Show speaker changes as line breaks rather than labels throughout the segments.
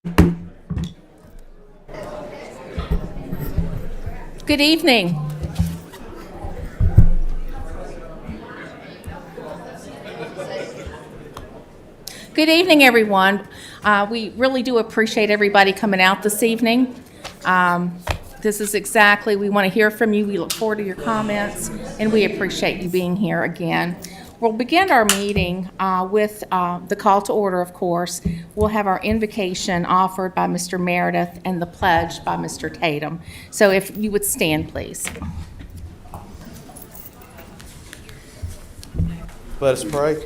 Good evening. Good evening, everyone. We really do appreciate everybody coming out this evening. This is exactly, we want to hear from you. We look forward to your comments, and we appreciate you being here again. We'll begin our meeting with the call to order, of course. We'll have our invocation offered by Mr. Meredith and the pledge by Mr. Tatum. So if you would stand, please.
Let us pray.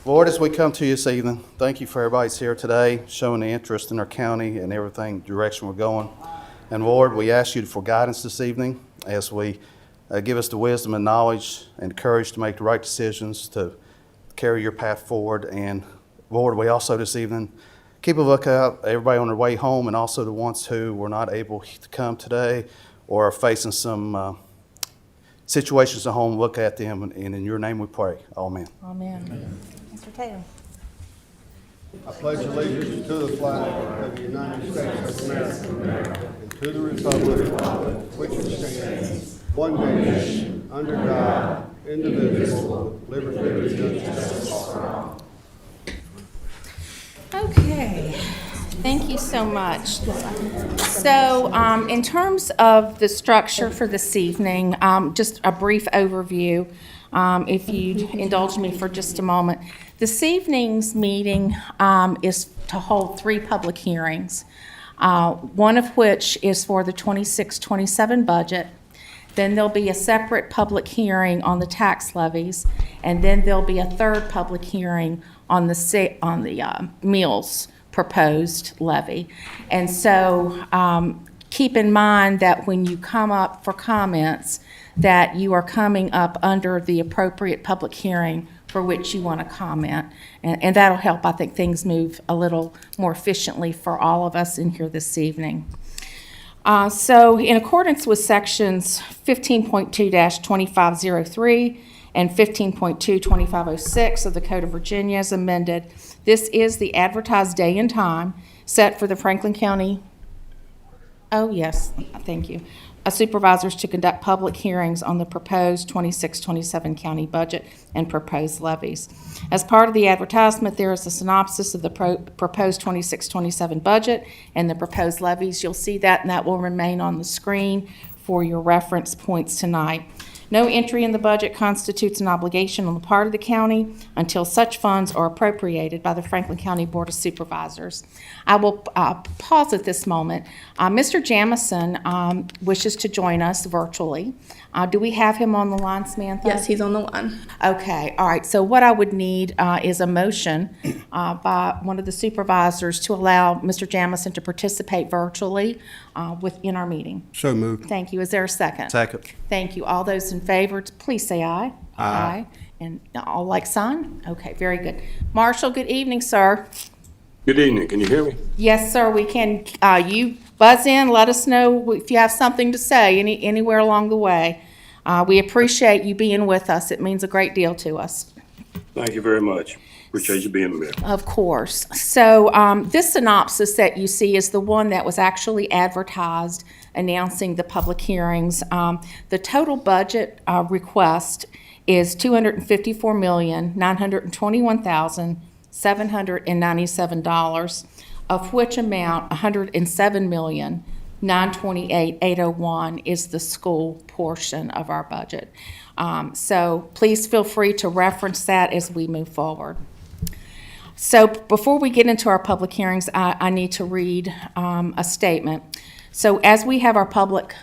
Lord, as we come to you this evening, thank you for everybody's here today, showing the interest in our county and everything, direction we're going. And Lord, we ask you for guidance this evening as we give us the wisdom and knowledge and courage to make the right decisions to carry your path forward. And Lord, we also this evening keep a lookout, everybody on their way home, and also the ones who were not able to come today or are facing some situations at home. Look at them, and in your name we pray. Amen.
Amen. Mr. Tatum.
I pledge allegiance to the flag of the United States of America and to the republic which stands one nation, under God, indivisible, with liberty and justice for all.
Okay, thank you so much. So in terms of the structure for this evening, just a brief overview, if you'd indulge me for just a moment. This evening's meeting is to hold 3 public hearings, one of which is for the 26-27 budget. Then there'll be a separate public hearing on the tax levies, and then there'll be a third public hearing on the meals proposed levy. And so keep in mind that when you come up for comments, that you are coming up under the appropriate public hearing for which you want to comment. And that'll help, I think, things move a little more efficiently for all of us in here this evening. So in accordance with sections 15.2-2503 and 15.2-2506 of the Code of Virginia as amended, this is the advertised day and time set for the Franklin County, thank you, supervisors to conduct public hearings on the proposed 26-27 county budget and proposed levies. As part of the advertisement, there is a synopsis of the proposed 26-27 budget and the proposed levies. You'll see that, and that will remain on the screen for your reference points tonight. No entry in the budget constitutes an obligation on the part of the county until such funds are appropriated by the Franklin County Board of Supervisors. I will pause at this moment. Mr. Jamison wishes to join us virtually. Do we have him on the line, Samantha?
Yes, he's on the line.
Okay, all right. So what I would need is a motion by one of the supervisors to allow Mr. Jamison to participate virtually in our meeting.
So moved.
Thank you. Is there a second?
Second.
Thank you. All those in favor, please say aye. Aye. And all like sign? Okay, very good. Marshall, good evening, sir.
Good evening. Can you hear me?
Yes, sir, we can. You buzz in, let us know if you have something to say anywhere along the way. We appreciate you being with us. It means a great deal to us.
Thank you very much. Appreciate you being here.
Of course. So this synopsis that you see is the one that was actually advertised announcing the public hearings. The total budget request is $254,921,797, of which amount $107,928,801 is the school portion of our budget. So please feel free to reference that as we move forward. So before we get into our public hearings, I need to read a statement. So as we have our public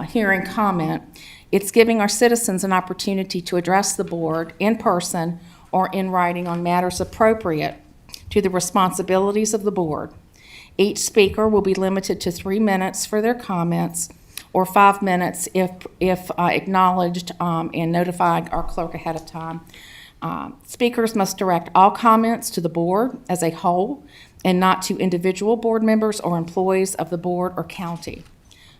hearing comment, it's giving our citizens an opportunity to address the board in person or in writing on matters appropriate to the responsibilities of the board. Each speaker will be limited to 3 minutes for their comments, or 5 minutes if acknowledged and notifying our clerk ahead of time. Speakers must direct all comments to the board as a whole and not to individual board members or employees of the board or county.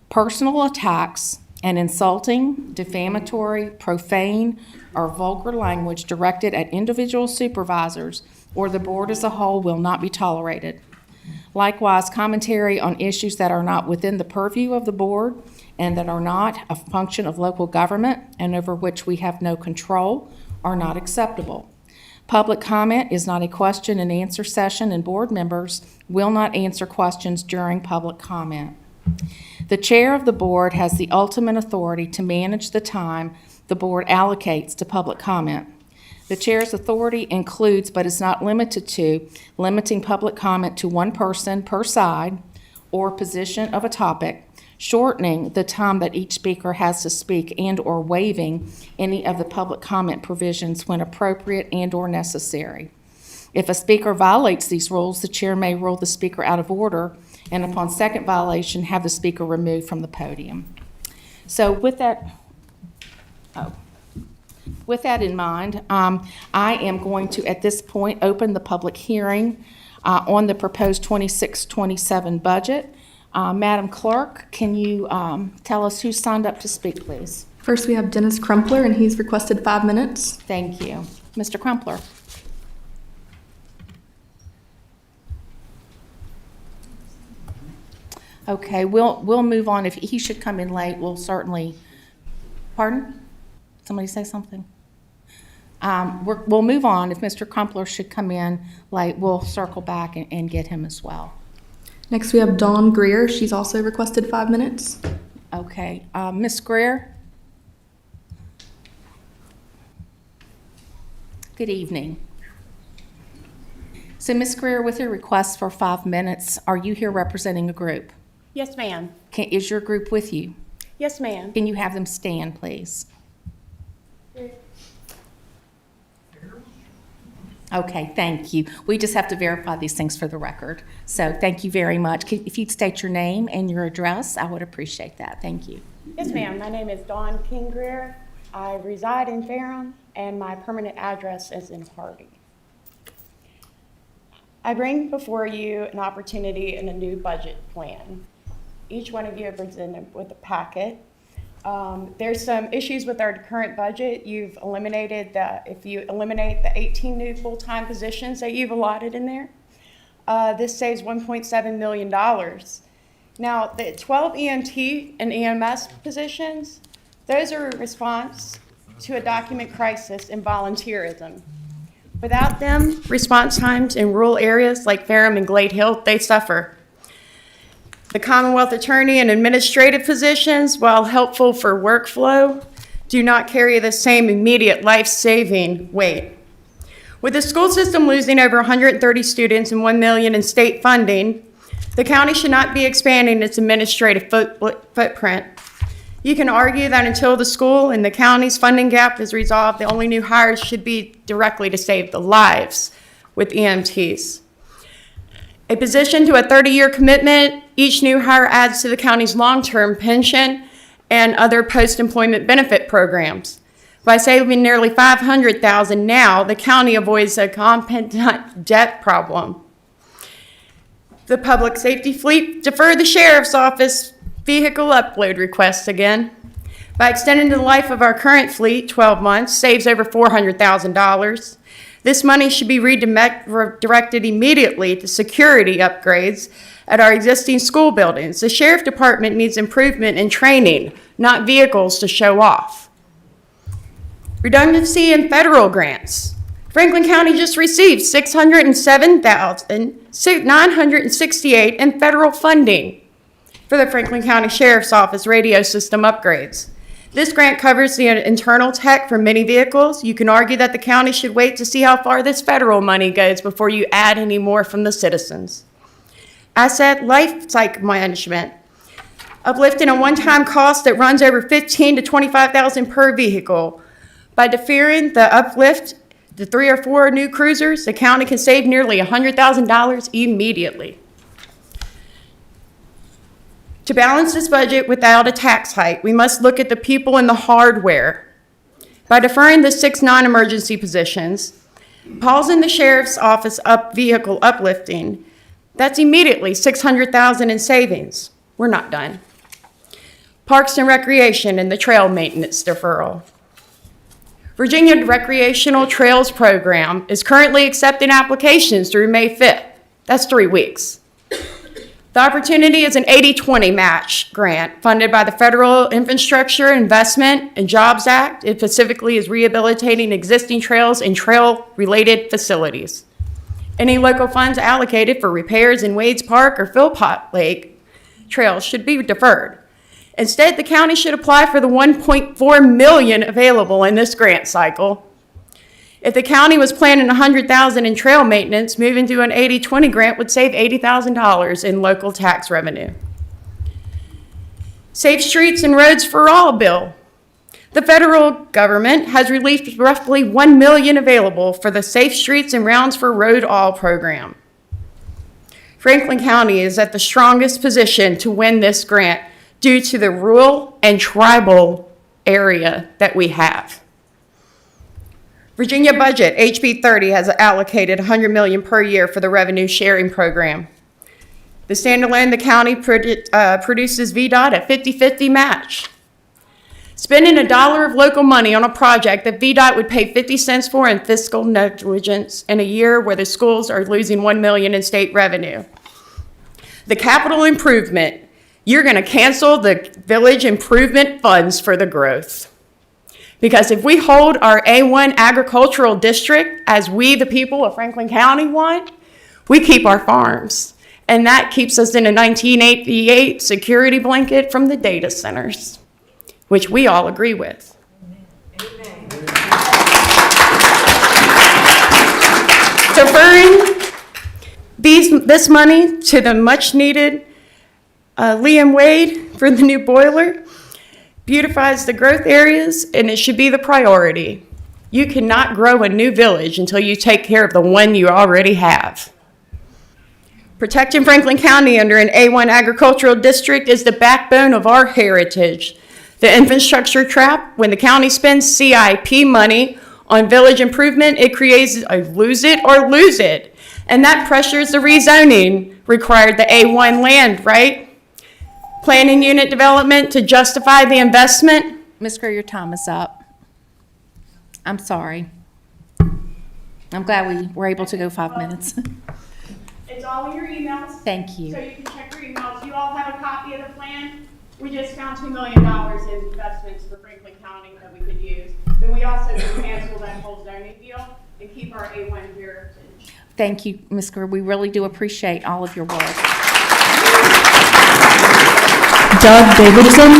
Personal attacks and insulting, defamatory, profane, or vulgar language directed at individual supervisors or the board as a whole will not be tolerated. Likewise, commentary on issues that are not within the purview of the board and that are not a function of local government and over which we have no control are not acceptable. Public comment is not a question and answer session, and board members will not answer questions during public comment. The chair of the board has the ultimate authority to manage the time the board allocates to public comment. The chair's authority includes, but is not limited to, limiting public comment to one person per side or position of a topic, shortening the time that each speaker has to speak, and/or waiving any of the public comment provisions when appropriate and/or necessary. If a speaker violates these rules, the chair may rule the speaker out of order, and upon second violation, have the speaker removed from the podium. So with that in mind, I am going to, at this point, open the public hearing on the proposed 26-27 budget. Madam Clerk, can you tell us who signed up to speak, please?
First, we have Dennis Crumpler, and he's requested 5 minutes.
Thank you. Mr. Crumpler. Okay, we'll move on. If he should come in late, we'll certainly, pardon? Somebody say something? We'll move on. If Mr. Crumpler should come in late, we'll circle back and get him as well.
Next, we have Dawn Greer. She's also requested 5 minutes.
Okay, Ms. Greer? Good evening. So, Ms. Greer, with your request for 5 minutes, are you here representing a group?
Yes, ma'am.
Is your group with you?
Yes, ma'am.
Can you have them stand, please? Okay, thank you. We just have to verify these things for the record. So thank you very much. If you'd state your name and your address, I would appreciate that. Thank you.
Yes, ma'am. My name is Dawn King Greer. I reside in Ferrum, and my permanent address is in Hardy. I bring before you an opportunity and a new budget plan. Each one of you are presented with a packet. There's some issues with our current budget. If you eliminate the 18 new full-time positions that you've allotted in there, this saves $1.7 million. Now, the 12 EMT and EMS positions, those are a response to a document crisis and volunteerism. Without them, response times in rural areas like Ferrum and Glade Hill, they suffer. The Commonwealth Attorney and administrative positions, while helpful for workflow, do not carry the same immediate life-saving weight. With the school system losing over 130 students and $1 million in state funding, the county should not be expanding its administrative footprint. You can argue that until the school and the county's funding gap is resolved, the only new hires should be directly to save the lives with EMTs. A position to a 30-year commitment, each new hire adds to the county's long-term pension and other post-employment benefit programs. By saving nearly $500,000 now, the county avoids a compound debt problem. The public safety fleet deferred the sheriff's office vehicle upload requests again. By extending the life of our current fleet, 12 months, saves over $400,000. This money should be redirected immediately to security upgrades at our existing school buildings. The sheriff department needs improvement in training, not vehicles to show off. Redundancy in federal grants. Franklin County just received $607,968 in federal funding for the Franklin County Sheriff's Office radio system upgrades. This grant covers the internal tech for many vehicles. You can argue that the county should wait to see how far this federal money goes before you add any more from the citizens. Asset life cycle management. Uplifting a one-time cost that runs over $15,000 to $25,000 per vehicle. By deferring the uplift to 3 or 4 new cruisers, the county can save nearly $100,000 immediately. To balance this budget without a tax hike, we must look at the people and the hardware. By deferring the 6 non-emergency positions, pausing the sheriff's office vehicle uplifting, that's immediately $600,000 in savings. We're not done. Parks and Recreation and the trail maintenance deferral. Virginia Recreational Trails Program is currently accepting applications through May 5th. That's 3 weeks. The opportunity is an 80-20 match grant funded by the Federal Infrastructure Investment and Jobs Act. It specifically is rehabilitating existing trails and trail-related facilities. Any local funds allocated for repairs in Wades Park or Philpott Lake trails should be deferred. Instead, the county should apply for the $1.4 million available in this grant cycle. If the county was planning $100,000 in trail maintenance, moving to an 80-20 grant would save $80,000 in local tax revenue. Safe Streets and Roads for All bill. The federal government has released roughly $1 million available for the Safe Streets and Rounds for Road All program. Franklin County is at the strongest position to win this grant due to the rural and tribal area that we have. Virginia budget, HB 30, has allocated $100 million per year for the revenue sharing program. The standalone, the county produces VDOT at 50-50 match. Spending $1 of local money on a project that VDOT would pay 50 cents for in fiscal negligence in a year where the schools are losing $1 million in state revenue. The capital improvement, you're going to cancel the village improvement funds for the growth. Because if we hold our A1 agricultural district as we, the people of Franklin County, want, we keep our farms. And that keeps us in a 1988 security blanket from the data centers, which we all agree with. Deferring this money to the much-needed Liam Wade for the new boiler beautifies the growth areas, and it should be the priority. You cannot grow a new village until you take care of the one you already have. Protecting Franklin County under an A1 agricultural district is the backbone of our heritage. The infrastructure trap, when the county spends CIP money on village improvement, it creates a lose it or lose it. And that pressures the rezoning required the A1 land, right? Planning unit development to justify the investment.
Ms. Greer, your time is up. I'm sorry. I'm glad we were able to go 5 minutes.
It's all in your emails.
Thank you.
So you can check your emails. You all have a copy of the plan. We just found $2 million in investments for Franklin County that we could use. And we also can cancel that whole zoning deal and keep our A1 heritage.
Thank you, Ms. Greer. We really do appreciate all of your work.
Doug Davidson.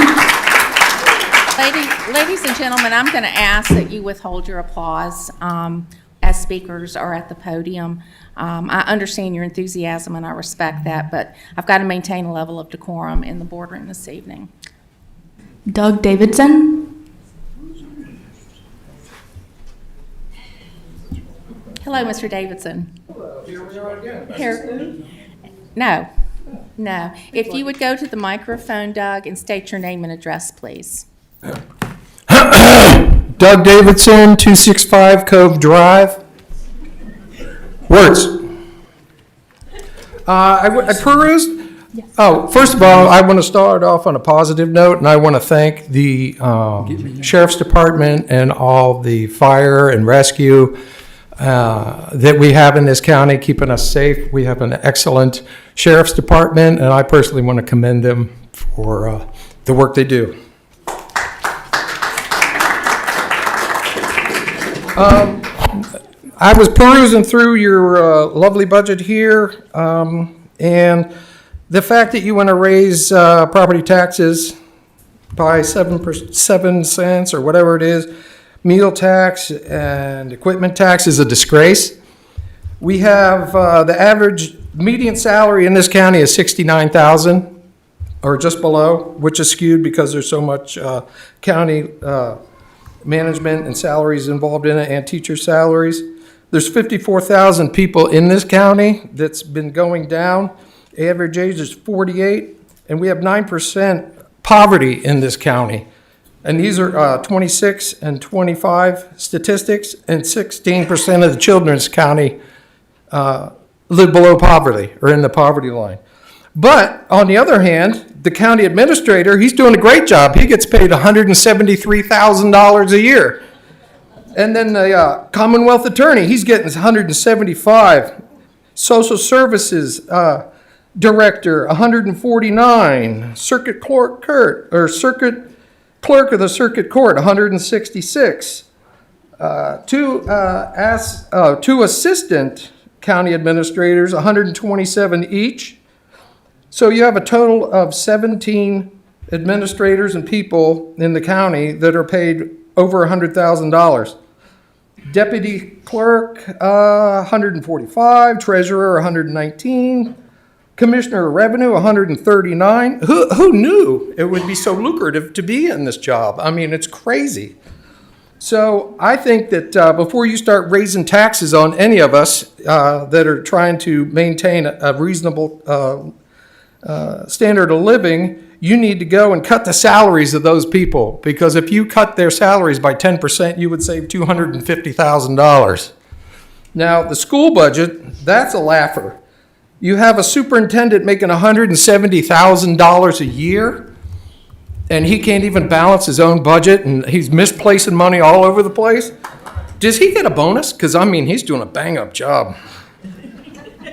Ladies and gentlemen, I'm going to ask that you withhold your applause as speakers are at the podium. I understand your enthusiasm and I respect that, but I've got to maintain a level of decorum in the boardroom this evening.
Doug Davidson.
Hello, Mr. Davidson.
Hello, here we are again.
Here. No. If you would go to the microphone, Doug, and state your name and address, please.
Doug Davidson, 265 Cove Drive. Words. I perused. Oh, first of all, I want to start off on a positive note, and I want to thank the Sheriff's Department and all the fire and rescue that we have in this county, keeping us safe. We have an excellent Sheriff's Department, and I personally want to commend them for the work they do. I was perusing through your lovely budget here, and the fact that you want to raise property taxes by 7 cents or whatever it is, meal tax and equipment tax is a disgrace. We have the average median salary in this county is $69,000 or just below, which is skewed because there's so much county management and salaries involved in it and teacher salaries. There's 54,000 people in this county that's been going down. Average age is 48, and we have 9% poverty in this county. And these are 26 and 25 statistics, and 16% of the children in this county live below poverty or in the poverty line. But on the other hand, the county administrator, he's doing a great job. He gets paid $173,000 a year. And then the Commonwealth attorney, he's getting $175,000. Social services, Director, 149. Circuit clerk, circuit clerk of the circuit court, 166. Two assistant county administrators, 127 each. So you have a total of 17 administrators and people in the county that are paid over $100,000. Deputy clerk, 145. Treasurer, 119. Commissioner of Revenue, 139. Who knew it would be so lucrative to be in this job? I mean, it's crazy. So I think that before you start raising taxes on any of us that are trying to maintain a reasonable standard of living, you need to go and cut the salaries of those people. Because if you cut their salaries by 10%, you would save $250,000. Now, the school budget, that's a laugher. You have a superintendent making $170,000 a year, and he can't even balance his own budget, and he's misplacing money all over the place. Does he get a bonus? Because, I mean, he's doing a bang-up job.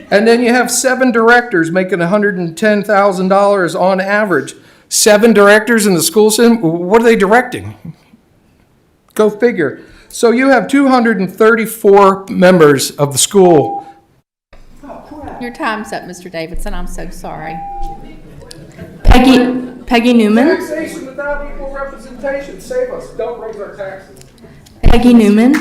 And then you have 7 directors making $110,000 on average. 7 directors in the school system, what are they directing? Go figure. So you have 234 members of the school.
Your time's up, Mr. Davidson. I'm so sorry.
Peggy Newman.
Taxation without equal representation. Save us. Don't raise our taxes.
Peggy Newman.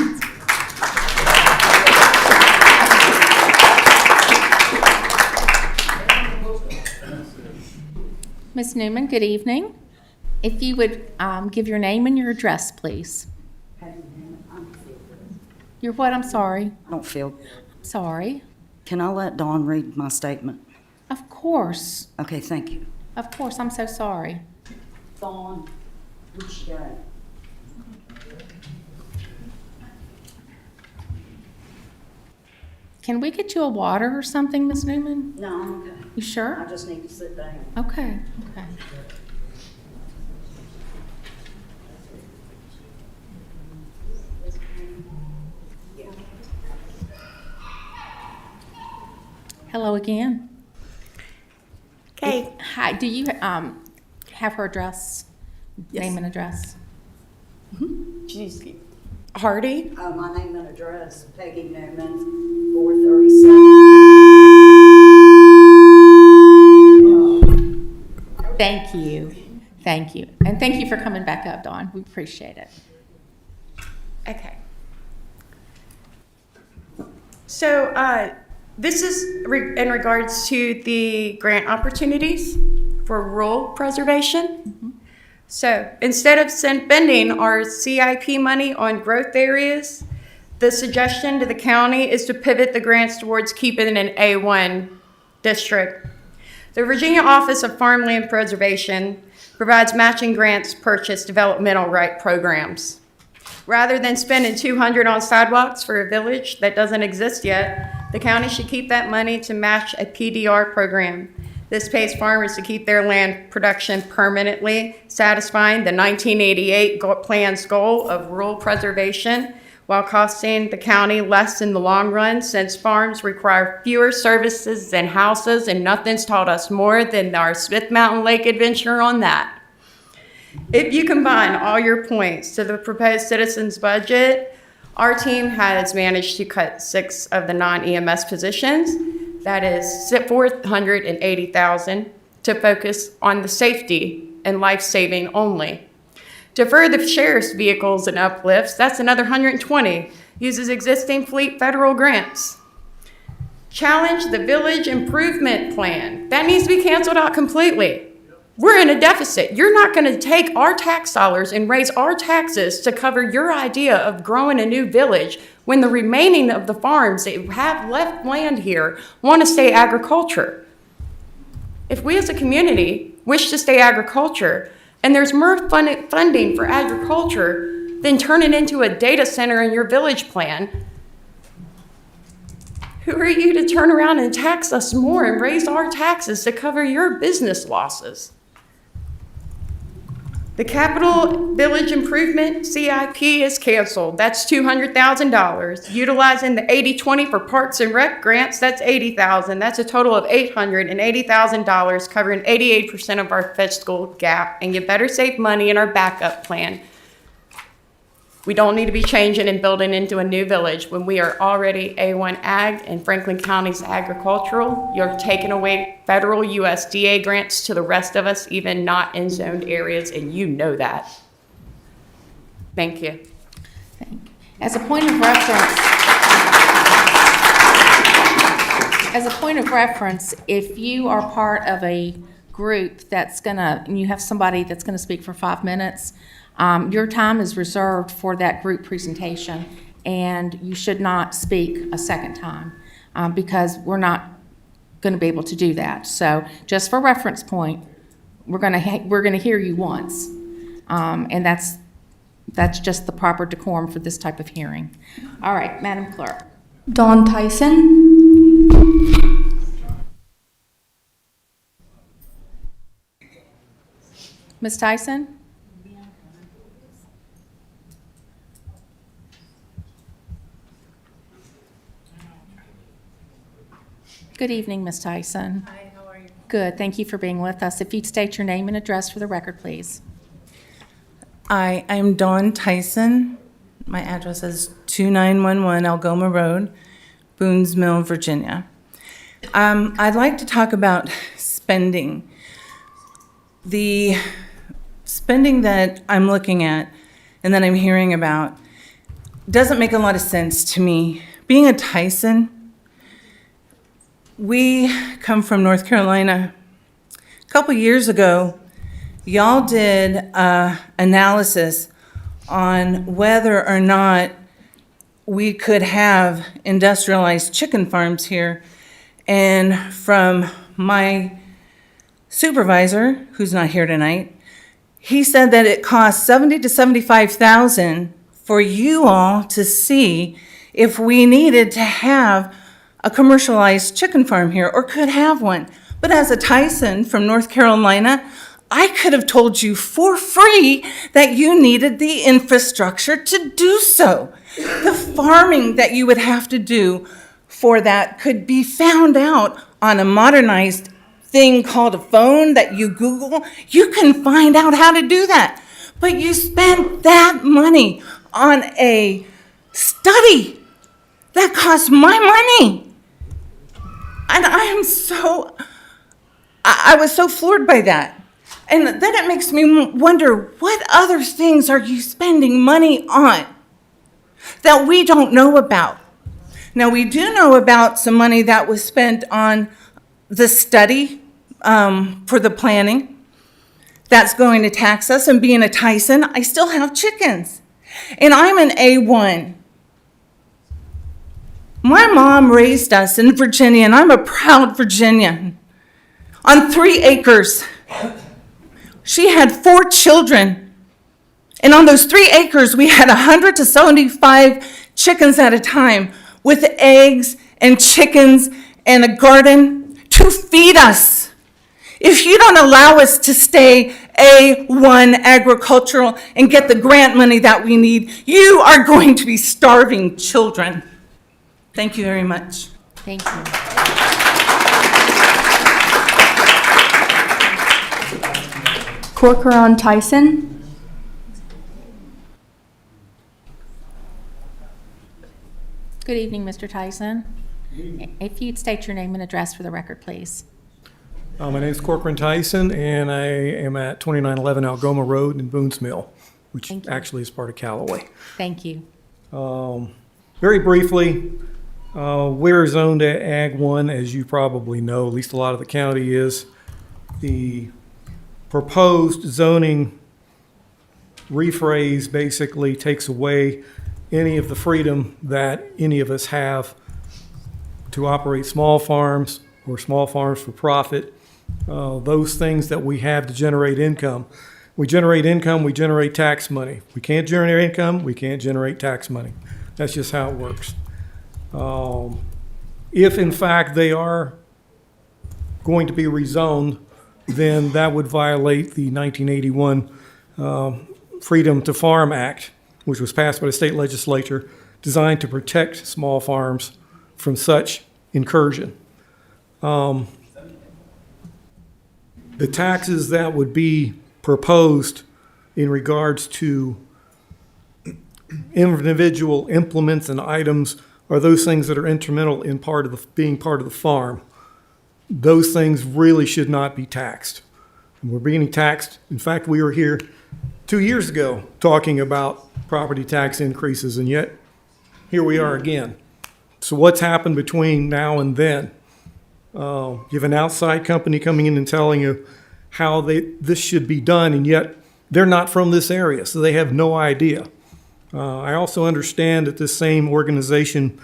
Ms. Newman, good evening. If you would give your name and your address, please. Your what? I'm sorry.
I don't feel.
Sorry.
Can I let Dawn read my statement?
Of course.
Okay, thank you.
Of course. I'm so sorry.
Dawn, what you got?
Can we get you a water or something, Ms. Newman?
No, I'm okay.
You sure?
I just need to sit down.
Okay. Okay. Hello again.
Okay.
Hi, do you have her address?
Yes.
Name and address?
She's Hardy.
My name and address, Peggy Newman, 437.
Thank you. Thank you. And thank you for coming back up, Dawn. We appreciate it.
Okay. So this is in regards to the grant opportunities for rural preservation. So instead of spending our CIP money on growth areas, the suggestion to the county is to pivot the grants towards keeping an A1 district. The Virginia Office of Farmland Preservation provides matching grants to purchase developmental right programs. Rather than spending $200 on sidewalks for a village that doesn't exist yet, the county should keep that money to match a PDR program. This pays farmers to keep their land production permanently, satisfying the 1988 plan's goal of rural preservation, while costing the county less in the long run, since farms require fewer services than houses, and nothing's taught us more than our Smith Mountain Lake adventure on that. If you combine all your points to the proposed citizens budget, our team has managed to cut 6 of the non-EMS positions. That is $480,000 to focus on the safety and life-saving only. Defer the sheriff's vehicles and uplifts, that's another $120, uses existing fleet federal grants. Challenge the village improvement plan. That needs to be canceled out completely. We're in a deficit. You're not going to take our tax dollars and raise our taxes to cover your idea of growing a new village when the remaining of the farms that have left land here want to stay agriculture. If we as a community wish to stay agriculture, and there's more funding for agriculture than turn it into a data center in your village plan, who are you to turn around and tax us more and raise our taxes to cover your business losses? The Capital Village Improvement CIP is canceled. That's $200,000. Utilizing the 80/20 for Parks and Rec grants, that's $80,000. That's a total of $880,000, covering 88% of our fiscal gap. And you better save money in our backup plan. We don't need to be changing and building into a new village when we are already A1 Ag and Franklin County's agricultural. You're taking away federal USDA grants to the rest of us, even not in zoned areas, and you know that. Thank you.
As a point of reference, if you are part of a group that's gonna, and you have somebody that's gonna speak for 5 minutes, your time is reserved for that group presentation, and you should not speak a second time, because we're not gonna be able to do that. So just for reference point, we're gonna hear you once. And that's just the proper decorum for this type of hearing. All right, Madam Clerk.
Dawn Tyson.
Ms. Tyson? Good evening, Ms. Tyson.
Hi, how are you?
Good, thank you for being with us. If you'd state your name and address for the record, please.
I'm Dawn Tyson. My address is 2911 Algoma Road, Boones Mill, Virginia. I'd like to talk about spending. The spending that I'm looking at and that I'm hearing about doesn't make a lot of sense to me. Being a Tyson, we come from North Carolina. A couple years ago, y'all did analysis on whether or not we could have industrialized chicken farms here. And from my supervisor, who's not here tonight, he said that it costs $70,000 to $75,000 for you all to see if we needed to have a commercialized chicken farm here or could have one. But as a Tyson from North Carolina, I could have told you for free that you needed the infrastructure to do so. The farming that you would have to do for that could be found out on a modernized thing called a phone that you Google. You can find out how to do that. But you spent that money on a study that cost my money. And I was so floored by that. And then it makes me wonder, what other things are you spending money on that we don't know about? Now, we do know about some money that was spent on the study for the planning. That's going to tax us. And being a Tyson, I still have chickens. And I'm an A1. My mom raised us in Virginia, and I'm a proud Virginian, on 3 acres. She had 4 children. And on those 3 acres, we had 100 to 75 chickens at a time with eggs and chickens and a garden to feed us. If you don't allow us to stay A1 agricultural and get the grant money that we need, you are going to be starving children. Thank you very much.
Thank you.
Corcoran Tyson.
Good evening, Mr. Tyson. If you'd state your name and address for the record, please.
My name is Corcoran Tyson, and I am at 2911 Algoma Road in Boones Mill, which
Thank you.
actually is part of Callaway.
Thank you.
Very briefly, we're zoned to Ag 1, as you probably know, at least a lot of the county is. The proposed zoning rephrase basically takes away any of the freedom that any of us have to operate small farms or small farms for profit. Those things that we have to generate income. We generate income, we generate tax money. We can't generate income, we can't generate tax money. That's just how it works. If in fact they are going to be rezoned, then that would violate the 1981 Freedom to Farm Act, which was passed by the state legislature, designed to protect small farms from such incursion. The taxes that would be proposed in regards to individual implements and items are those things that are instrumental in being part of the farm. Those things really should not be taxed. And we're being taxed. In fact, we were here 2 years ago talking about property tax increases, and yet here we are again. So what's happened between now and then? You have an outside company coming in and telling you how this should be done, and yet they're not from this area, so they have no idea. I also understand that this same organization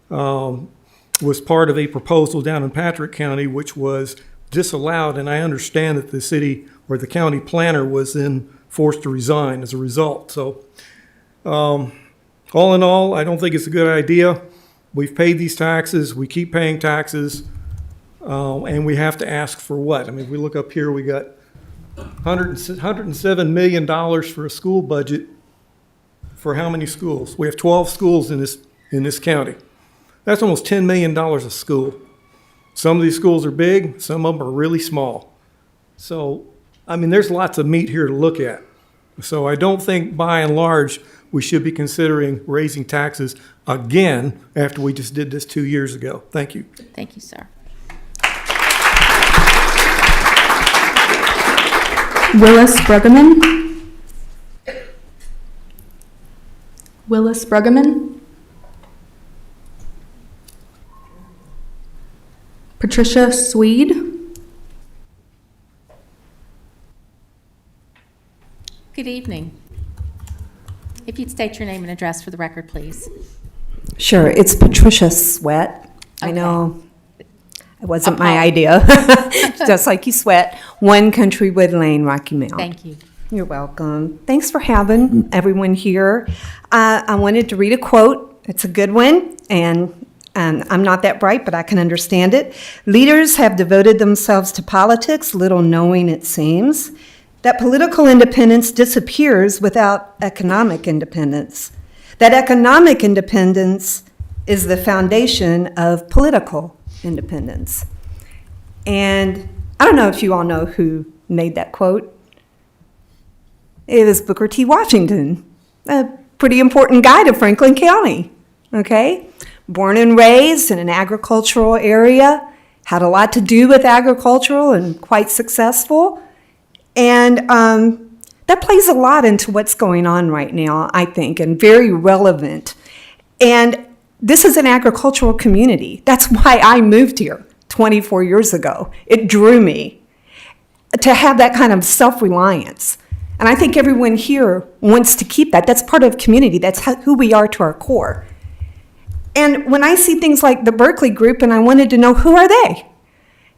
was part of a proposal down in Patrick County, which was disallowed, and I understand that the city or the county planner was then forced to resign as a result. So all in all, I don't think it's a good idea. We've paid these taxes, we keep paying taxes, and we have to ask for what? I mean, if we look up here, we got $107 million for a school budget. For how many schools? We have 12 schools in this county. That's almost $10 million a school. Some of these schools are big, some of them are really small. So, I mean, there's lots of meat here to look at. So I don't think by and large we should be considering raising taxes again after we just did this 2 years ago. Thank you.
Thank you, sir.
Willis Bruggeman. Willis Bruggeman. Patricia Swede.
Good evening. If you'd state your name and address for the record, please.
Sure, it's Patricia Sweat. I
Okay.
know it wasn't my idea. Just like you sweat. One Countrywood Lane, Rocky Mount.
Thank you.
You're welcome. Thanks for having everyone here. I wanted to read a quote. It's a good one, and I'm not that bright, but I can understand it. Leaders have devoted themselves to politics, little knowing it seems that political independence disappears without economic independence. That economic independence is the foundation of political independence. And I don't know if you all know who made that quote. It was Booker T. Washington, a pretty important guy to Franklin County, okay? Born and raised in an agricultural area, had a lot to do with agricultural and quite successful. And that plays a lot into what's going on right now, I think, and very relevant. And this is an agricultural community. That's why I moved here 24 years ago. It drew me to have that kind of self-reliance. And I think everyone here wants to keep that. That's part of community. That's who we are to our core. And when I see things like the Berkeley Group, and I wanted to know, who are they?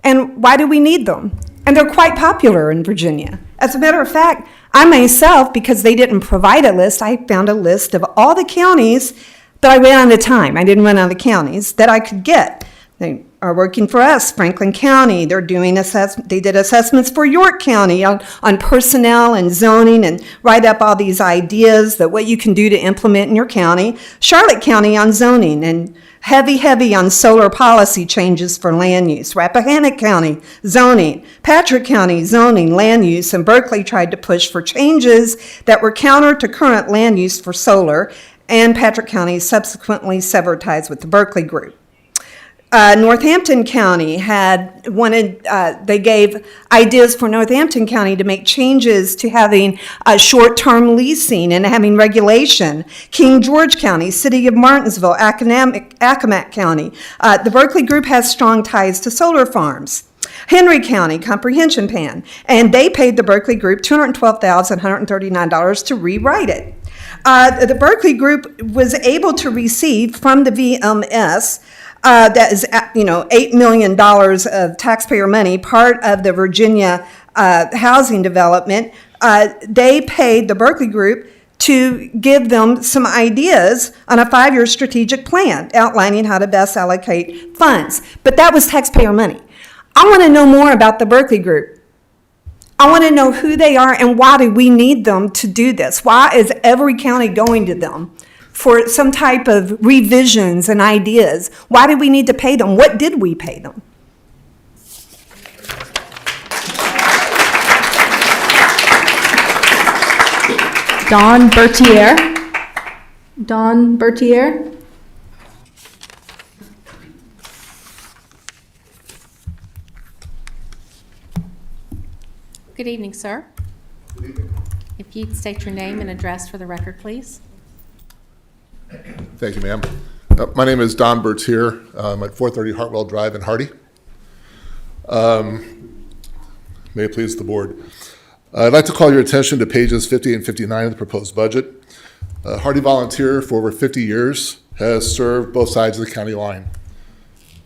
And why do we need them? And they're quite popular in Virginia. As a matter of fact, I myself, because they didn't provide a list, I found a list of all the counties that I ran out of time. I didn't run out of counties that I could get. They are working for us, Franklin County. They did assessments for York County on personnel and zoning, and write up all these ideas that what you can do to implement in your county. Charlotte County on zoning, and heavy on solar policy changes for land use. Rappahannock County, zoning. Patrick County, zoning, land use, and Berkeley tried to push for changes that were counter to current land use for solar, and Patrick County subsequently severed ties with the Berkeley Group. Northampton County they gave ideas for Northampton County to make changes to having short-term leasing and having regulation. King George County, City of Martinsville, Accomack County. The Berkeley Group has strong ties to solar farms. Henry County, comprehension plan, and they paid the Berkeley Group $212,139 to rewrite it. The Berkeley Group was able to receive from the VMS that is, $8 million of taxpayer money, part of the Virginia housing development. They paid the Berkeley Group to give them some ideas on a 5-year strategic plan outlining how to best allocate funds. But that was taxpayer money. I want to know more about the Berkeley Group. I want to know who they are and why do we need them to do this? Why is every county going to them for some type of revisions and ideas? Why do we need to pay them? What did we pay them?
Don Bertier. Don Bertier.
Good evening, sir.
Good evening.
If you'd state your name and address for the record, please.
Thank you, ma'am. My name is Don Bertier. I'm at 430 Hartwell Drive in Hardy. May it please the board. I'd like to call your attention to pages 50 and 59 of the proposed budget. Hardy Volunteer for over 50 years has served both sides of the county line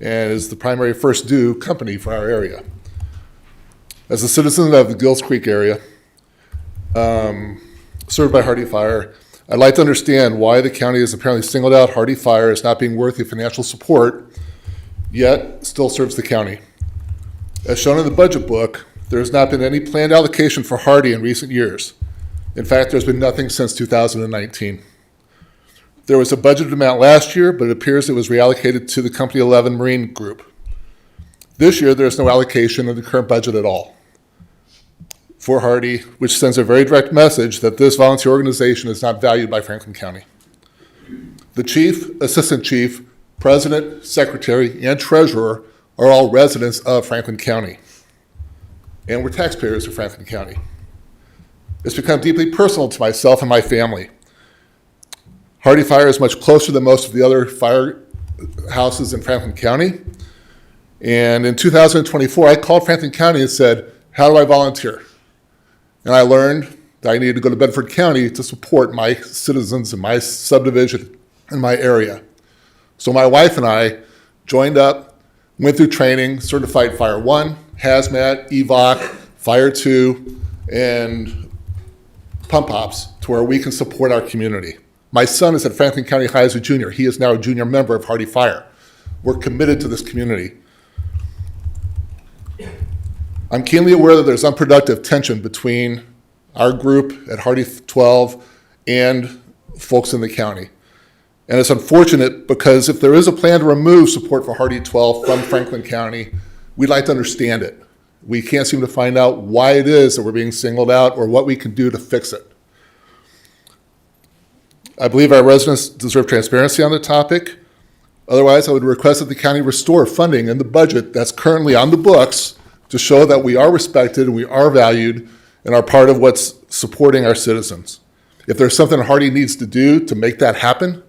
and is the primary first due company for our area. As a citizen of the Gills Creek area, served by Hardy Fire, I'd like to understand why the county has apparently singled out Hardy Fire as not being worthy of financial support, yet still serves the county. As shown in the budget book, there has not been any planned allocation for Hardy in recent years. In fact, there's been nothing since 2019. There was a budgeted amount last year, but it appears it was reallocated to the Company 11 Marine Group. This year, there's no allocation in the current budget at all for Hardy, which sends a very direct message that this volunteer organization is not valued by Franklin County. The chief, assistant chief, president, secretary, and treasurer are all residents of Franklin County, and we're taxpayers of Franklin County. It's become deeply personal to myself and my family. Hardy Fire is much closer than most of the other firehouses in Franklin County, and in 2024, I called Franklin County and said, how do I volunteer? And I learned that I needed to go to Bedford County to support my citizens in my subdivision in my area. So my wife and I joined up, went through training, certified Fire 1, Hazmat, EVOC, Fire 2, and pump ops to where we can support our community. My son is at Franklin County High as a junior. He is now a junior member of Hardy Fire. We're committed to this community. I'm keenly aware that there's unproductive tension between our group at Hardy 12 and folks in the county. And it's unfortunate because if there is a plan to remove support for Hardy 12 from Franklin County, we'd like to understand it. We can't seem to find out why it is that we're being singled out or what we can do to fix it. I believe our residents deserve transparency on the topic. Otherwise, I would request that the county restore funding in the budget that's currently on the books to show that we are respected and we are valued and are part of what's supporting our citizens. If there's something Hardy needs to do to make that happen,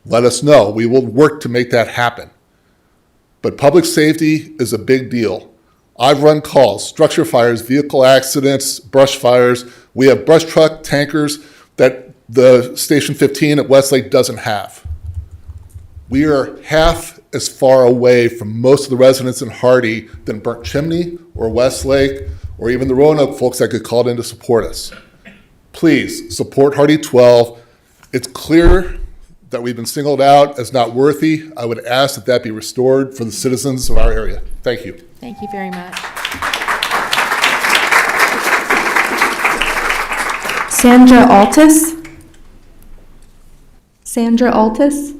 let us know. We will work to make that happen. But public safety is a big deal. I've run calls, structure fires, vehicle accidents, brush fires. We have brush truck tankers that the Station 15 at Westlake doesn't have. We are half as far away from most of the residents in Hardy than Burnt Chimney or Westlake or even the Roanoke folks that could call in to support us. Please support Hardy 12. It's clear that we've been singled out as not worthy. I would ask that that be restored for the citizens of our area. Thank you.
Thank you very much.
Sandra Altus. Sandra Altus.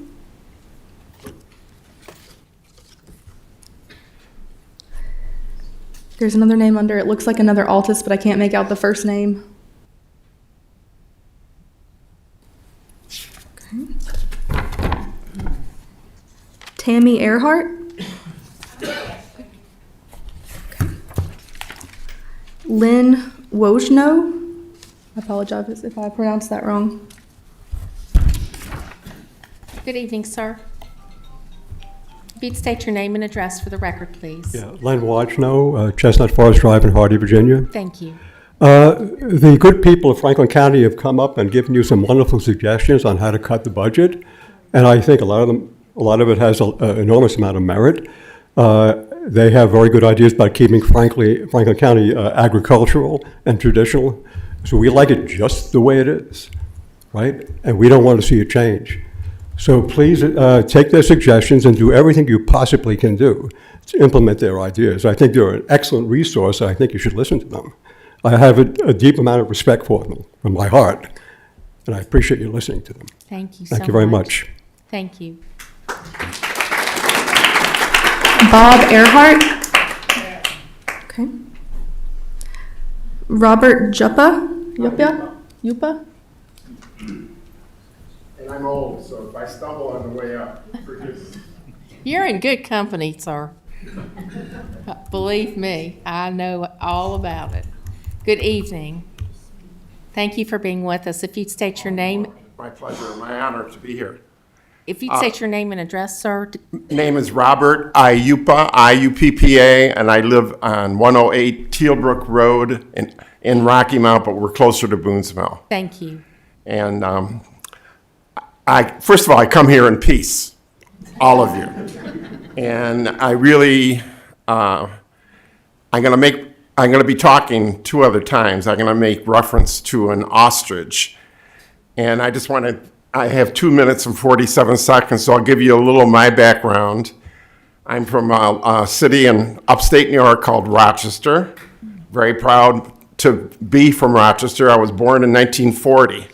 There's another name under it. Looks like another Altus, but I can't make out the first name. Okay. Tammy Earhart. Okay. Lynn Wojno. I apologize if I pronounced that wrong.
Good evening, sir. If you'd state your name and address for the record, please.
Yeah, Len Wajno, Chestnut Forest Drive in Hardy, Virginia.
Thank you.
The good people of Franklin County have come up and given you some wonderful suggestions on how to cut the budget, and I think a lot of it has an enormous amount of merit. They have very good ideas about keeping Franklin County agricultural and traditional, so we like it just the way it is, right? And we don't want to see a change. So please take their suggestions and do everything you possibly can do to implement their ideas. I think they're an excellent resource, and I think you should listen to them. I have a deep amount of respect for them from my heart, and I appreciate you listening to them.
Thank you so much.
Thank you very much.
Thank you.
Bob Earhart. Okay. Robert Juppa. Yupa.
And I'm old, so if I stumble on the way up, forgive me.
You're in good company, sir. Believe me, I know all about it. Good evening. Thank you for being with us. If you'd state your name,
My pleasure, my honor to be here.
if you'd state your name and address, sir.
Name is Robert Iuppa, I-U-P-P-A, and I live on 108 Tealbrook Road in Rocky Mount, but we're closer to Boone's Mill.
Thank you.
And first of all, I come here in peace, all of you. And I really, I'm going to be talking 2 other times. I'm going to make reference to an ostrich. And I have 2 minutes and 47 seconds, so I'll give you a little of my background. I'm from a city in upstate New York called Rochester. Very proud to be from Rochester. I was born in 1940.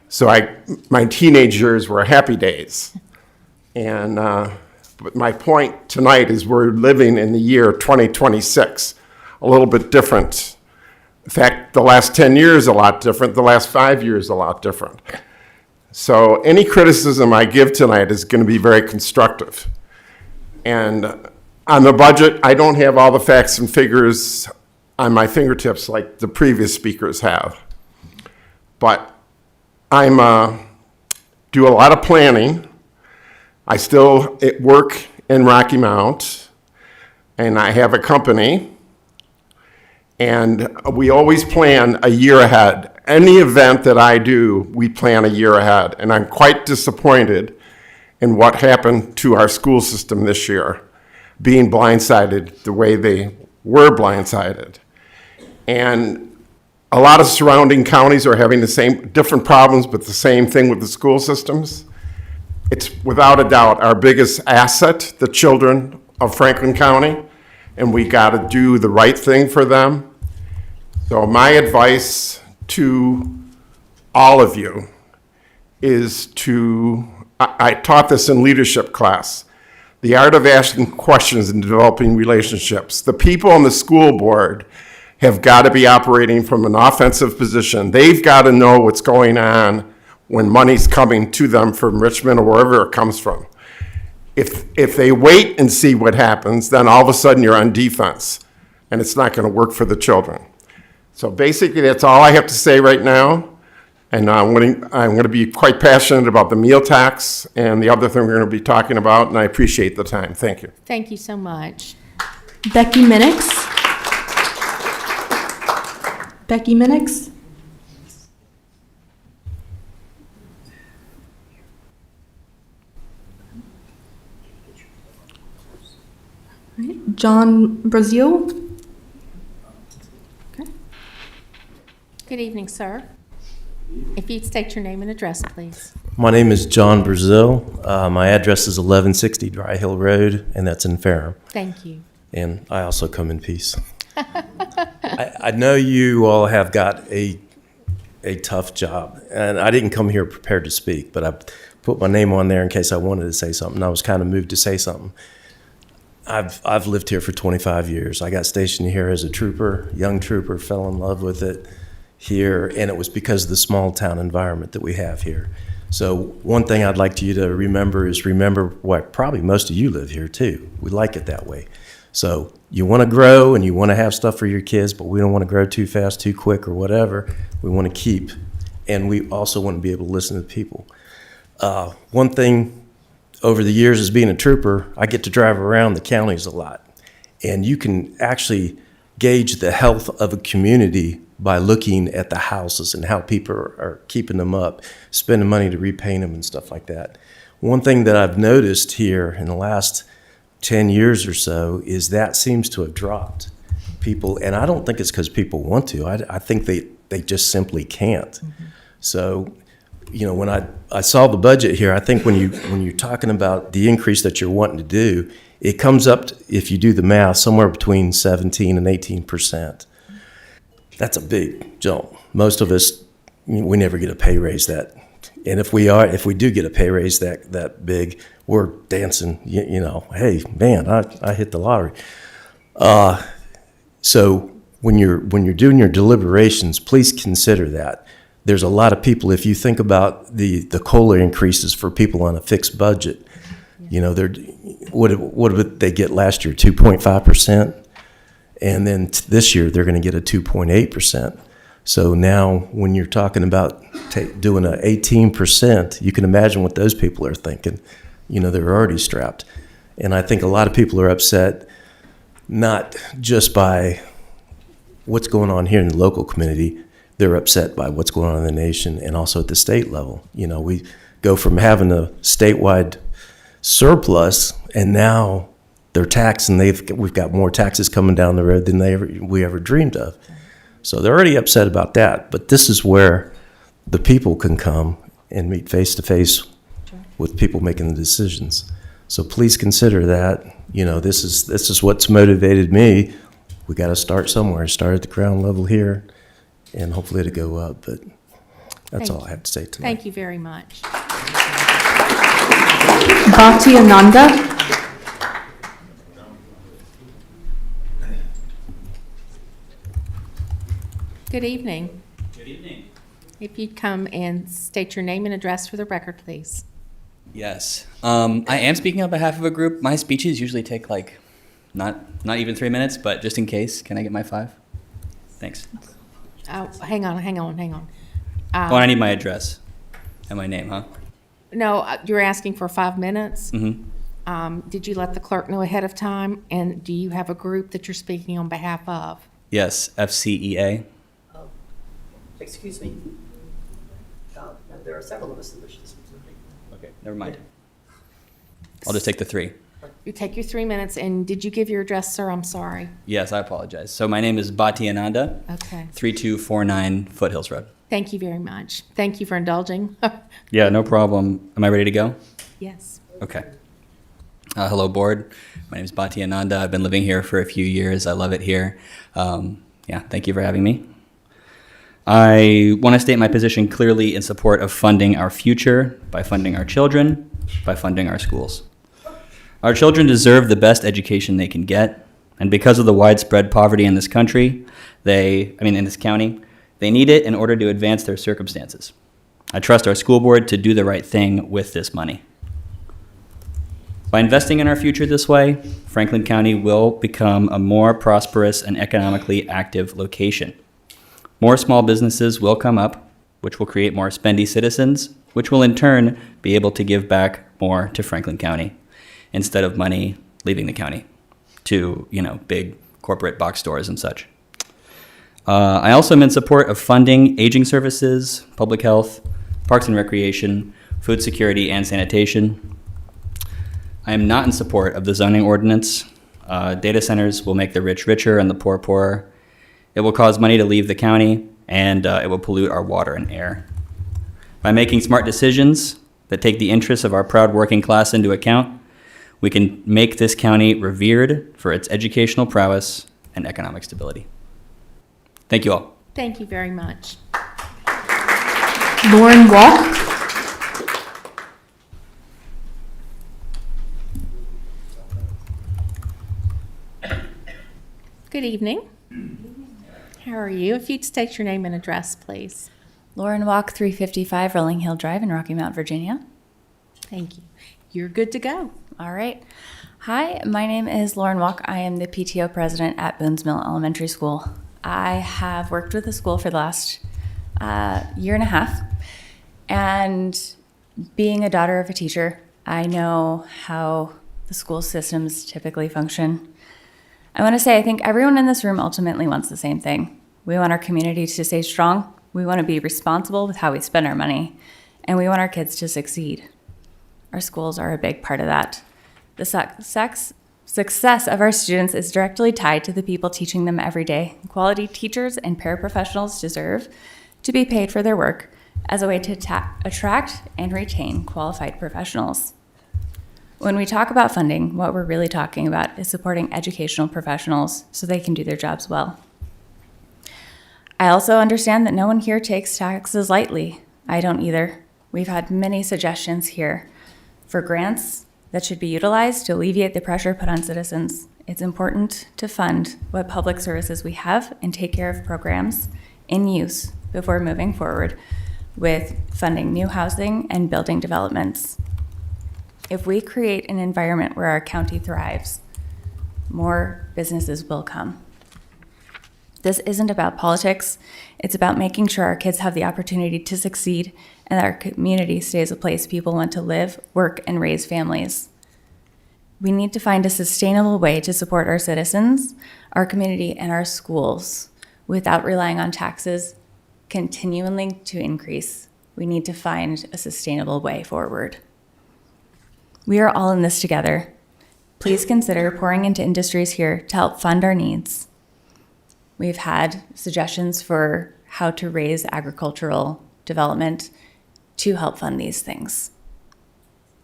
So my teenage years were happy days. And but my point tonight is we're living in the year 2026, a little bit different. In fact, the last 10 years a lot different, the last 5 years a lot different. So any criticism I give tonight is going to be very constructive. And on the budget, I don't have all the facts and figures on my fingertips like the previous speakers have. But I'm do a lot of planning. I still work in Rocky Mount, and I have a company, and we always plan a year ahead. Any event that I do, we plan a year ahead, and I'm quite disappointed in what happened to our school system this year, being blindsided the way they were blindsided. And a lot of surrounding counties are having the same, different problems, but the same thing with the school systems. It's without a doubt our biggest asset, the children of Franklin County, and we got to do the right thing for them. So my advice to all of you is I taught this in leadership class, the art of asking questions and developing relationships. The people on the school board have got to be operating from an offensive position. They've got to know what's going on when money's coming to them from Richmond or wherever it comes from. If they wait and see what happens, then all of a sudden you're on defense, and it's not going to work for the children. So basically, that's all I have to say right now. And I'm going to be quite passionate about the meal tax and the other thing we're going to be talking about, and I appreciate the time. Thank you.
Thank you so much.
Becky Minix. Becky Minix. John Brazil. Okay.
Good evening, sir. If you'd state your name and address, please.
My name is John Brazil. My address is 1160 Dry Hill Road, and that's in Ferrum.
Thank you.
And I also come in peace. I know you all have got a tough job, and I didn't come here prepared to speak, but I put my name on there in case I wanted to say something. I was kind of moved to say something. I've lived here for 25 years. I got stationed here as a trooper, young trooper, fell in love with it here, and it was because of the small town environment that we have here. So one thing I'd like you to remember is what probably most of you live here too. We like it that way. So you want to grow and you want to have stuff for your kids, but we don't want to grow too fast, too quick, or whatever. We want to keep, and we also want to be able to listen to people. One thing over the years as being a trooper, I get to drive around the counties a lot, and you can actually gauge the health of a community by looking at the houses and how people are keeping them up, spending money to repaint them and stuff like that. One thing that I've noticed here in the last 10 years or so is that seems to have dropped. People, and I don't think it's because people want to. I think they just simply can't. Mm-hmm. So, you know, when I saw the budget here, I think when you're talking about the increase that you're wanting to do, it comes up, if you do the math, somewhere between 17 and 18%. that's a big jump. Most of us, we never get a pay raise that, and if we do get a pay raise that big, we're dancing, you know, hey, man, I hit the lottery. So when you're doing your deliberations, please consider that. There's a lot of people, if you think about the COLA increases for people on a fixed budget, you know, what did they get last year? 2.5%. And then this year, they're going to get a 2.8%. So now when you're talking about doing an 18%, you can imagine what those people are thinking. You know, they're already strapped. And I think a lot of people are upset, not just by what's going on here in the local community, they're upset by what's going on in the nation and also at the state level. You know, we go from having a statewide surplus, and now they're taxed, and we've got more taxes coming down the road than we ever dreamed of. So they're already upset about that. But this is where the people can come and meet face to face with people making the decisions. So please consider that. You know, this is what's motivated me. We got to start somewhere. Start at the ground level here, and hopefully it'll go up. But that's all I have to say tonight.
Thank you very much.
Bhakti Ananda.
Good evening.
Good evening.
If you'd come and state your name and address for the record, please.
Yes. I am speaking on behalf of a group. My speeches usually take like not even 3 minutes, but just in case, can I get my 5? Thanks.
Oh, hang on.
I need my address and my name, huh?
No, you're asking for 5 minutes?
Mm-hmm.
Did you let the clerk know ahead of time? And do you have a group that you're speaking on behalf of?
Yes, FCEA.
Excuse me. There are several of us that wish to speak.
Okay, never mind. I'll just take the 3.
You take your 3 minutes, and did you give your address, sir? I'm sorry.
Yes, I apologize. So my name is Bhakti Ananda.
Okay.
3249 Foothills Road.
Thank you very much. Thank you for indulging.
Yeah, no problem. Am I ready to go?
Yes.
Okay. Hello, board. My name is Bhakti Ananda. I've been living here for a few years. I love it here. Thank you for having me. I want to state my position clearly in support of funding our future, by funding our children, by funding our schools. Our children deserve the best education they can get, and because of the widespread poverty in this country, in this county, they need it in order to advance their circumstances. I trust our school board to do the right thing with this money. By investing in our future this way, Franklin County will become a more prosperous and economically active location. More small businesses will come up, which will create more spendy citizens, which will in turn be able to give back more to Franklin County instead of money leaving the county to, big corporate box stores and such. I also am in support of funding aging services, public health, parks and recreation, food security, and sanitation. I am not in support of the zoning ordinance. Data centers will make the rich richer and the poor poorer. It will cause money to leave the county, and it will pollute our water and air. By making smart decisions that take the interests of our proud working class into account, we can make this county revered for its educational prowess and economic stability. Thank you all.
Thank you very much.
Lauren Walk.
Good evening. How are you? If you'd state your name and address, please.
Lauren Walk, 355 Rolling Hill Drive in Rocky Mount, Virginia.
Thank you. You're good to go.
All right. Hi, my name is Lauren Walk. I am the PTO president at Boones Mill Elementary School. I have worked with the school for the last year and a half. And being a daughter of a teacher, I know how the school systems typically function. I want to say I think everyone in this room ultimately wants the same thing. We want our community to stay strong. We want to be responsible with how we spend our money. And we want our kids to succeed. Our schools are a big part of that. The success of our students is directly tied to the people teaching them every day. Quality teachers and paraprofessionals deserve to be paid for their work as a way to attract and retain qualified professionals. When we talk about funding, what we're really talking about is supporting educational professionals so they can do their jobs well. I also understand that no one here takes taxes lightly. I don't either. We've had many suggestions here for grants that should be utilized to alleviate the pressure put on citizens. It's important to fund what public services we have and take care of programs in use before moving forward with funding new housing and building developments. If we create an environment where our county thrives, more businesses will come. This isn't about politics. It's about making sure our kids have the opportunity to succeed and that our community stays a place people want to live, work, and raise families. We need to find a sustainable way to support our citizens, our community, and our schools without relying on taxes continually to increase. We need to find a sustainable way forward. We are all in this together. Please consider pouring into industries here to help fund our needs. We've had suggestions for how to raise agricultural development to help fund these things.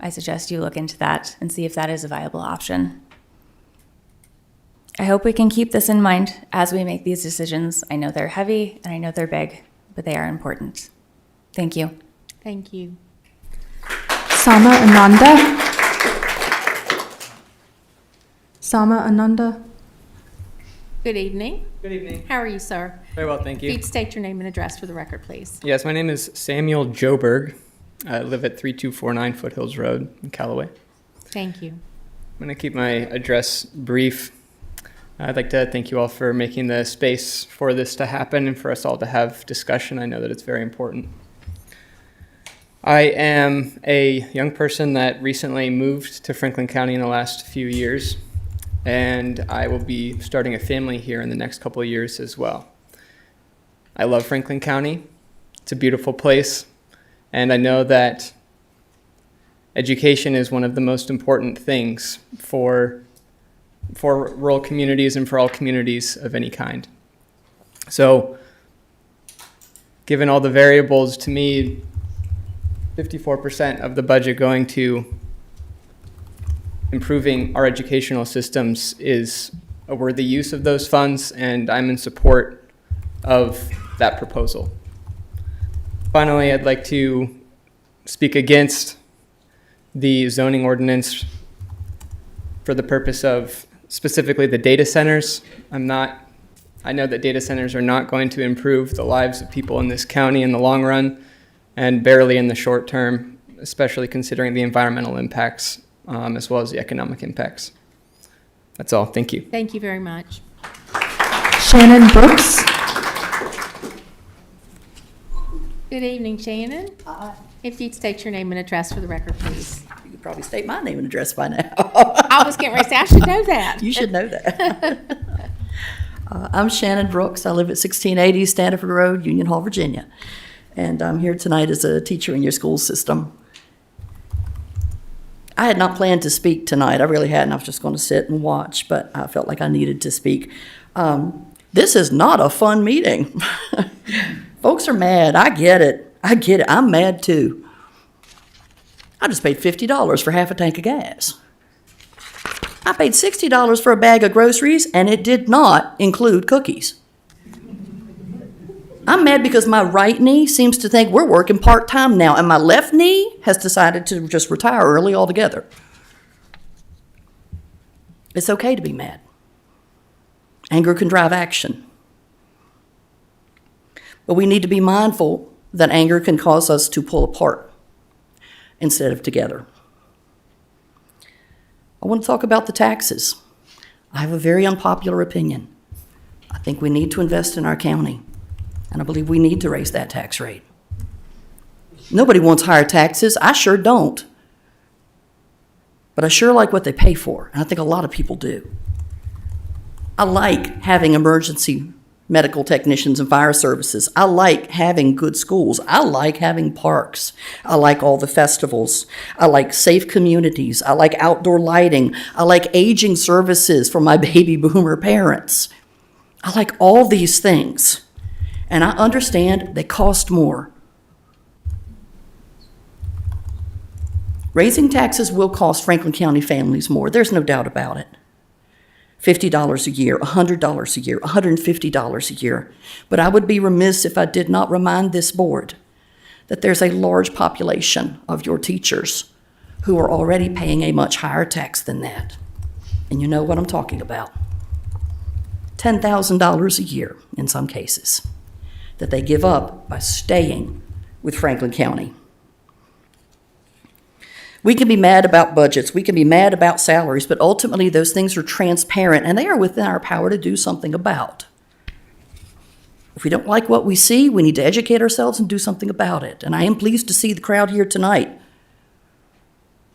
I suggest you look into that and see if that is a viable option. I hope we can keep this in mind as we make these decisions. I know they're heavy and I know they're big, but they are important. Thank you.
Thank you.
Sama Ananda. Sama Ananda.
Good evening.
Good evening.
How are you, sir?
Very well, thank you.
Please state your name and address for the record, please.
Yes, my name is Samuel Joberg. I live at 3249 Foothills Road in Callaway.
Thank you.
I'm going to keep my address brief. I'd like to thank you all for making the space for this to happen and for us all to have discussion. I know that it's very important. I am a young person that recently moved to Franklin County in the last few years, and I will be starting a family here in the next couple of years as well. I love Franklin County. It's a beautiful place, and I know that education is one of the most important things for rural communities and for all communities of any kind. So, given all the variables, to me, 54% of the budget going to improving our educational systems is a worthy use of those funds, and I'm in support of that proposal. Finally, I'd like to speak against the zoning ordinance for the purpose of specifically the data centers. I know that data centers are not going to improve the lives of people in this county in the long run, and barely in the short term, especially considering the environmental impacts as well as the economic impacts. That's all. Thank you.
Thank you very much.
Shannon Brooks.
Good evening, Shannon. If you'd state your name and address for the record, please.
You could probably state my name and address by now.
I was getting ready to say, I should know that.
You should know that. I'm Shannon Brooks. I live at 1680 Standiford Road, Union Hall, Virginia. And I'm here tonight as a teacher in your school system. I had not planned to speak tonight. I really hadn't. I was just going to sit and watch, but I felt like I needed to speak. This is not a fun meeting. Folks are mad. I get it. I'm mad too. I just paid $50 for half a tank of gas. I paid $60 for a bag of groceries, and it did not include cookies. I'm mad because my right knee seems to think we're working part-time now, and my left knee has decided to just retire early altogether. It's okay to be mad. Anger can drive action. But we need to be mindful that anger can cause us to pull apart instead of together. I want to talk about the taxes. I have a very unpopular opinion. I think we need to invest in our county. And I believe we need to raise that tax rate. Nobody wants higher taxes. I sure don't. But I sure like what they pay for, and I think a lot of people do. I like having emergency medical technicians and fire services. I like having good schools. I like having parks. I like all the festivals. I like safe communities. I like outdoor lighting. I like aging services for my baby boomer parents. I like all these things. And I understand they cost more. Raising taxes will cost Franklin County families more. There's no doubt about it. $50 a year, $100 a year, $150 a year. But I would be remiss if I did not remind this board that there's a large population of your teachers who are already paying a much higher tax than that. And you know what I'm talking about. $10,000 a year in some cases that they give up by staying with Franklin County. We can be mad about budgets, we can be mad about salaries, but ultimately those things are transparent and they are within our power to do something about. If we don't like what we see, we need to educate ourselves and do something about it. And I am pleased to see the crowd here tonight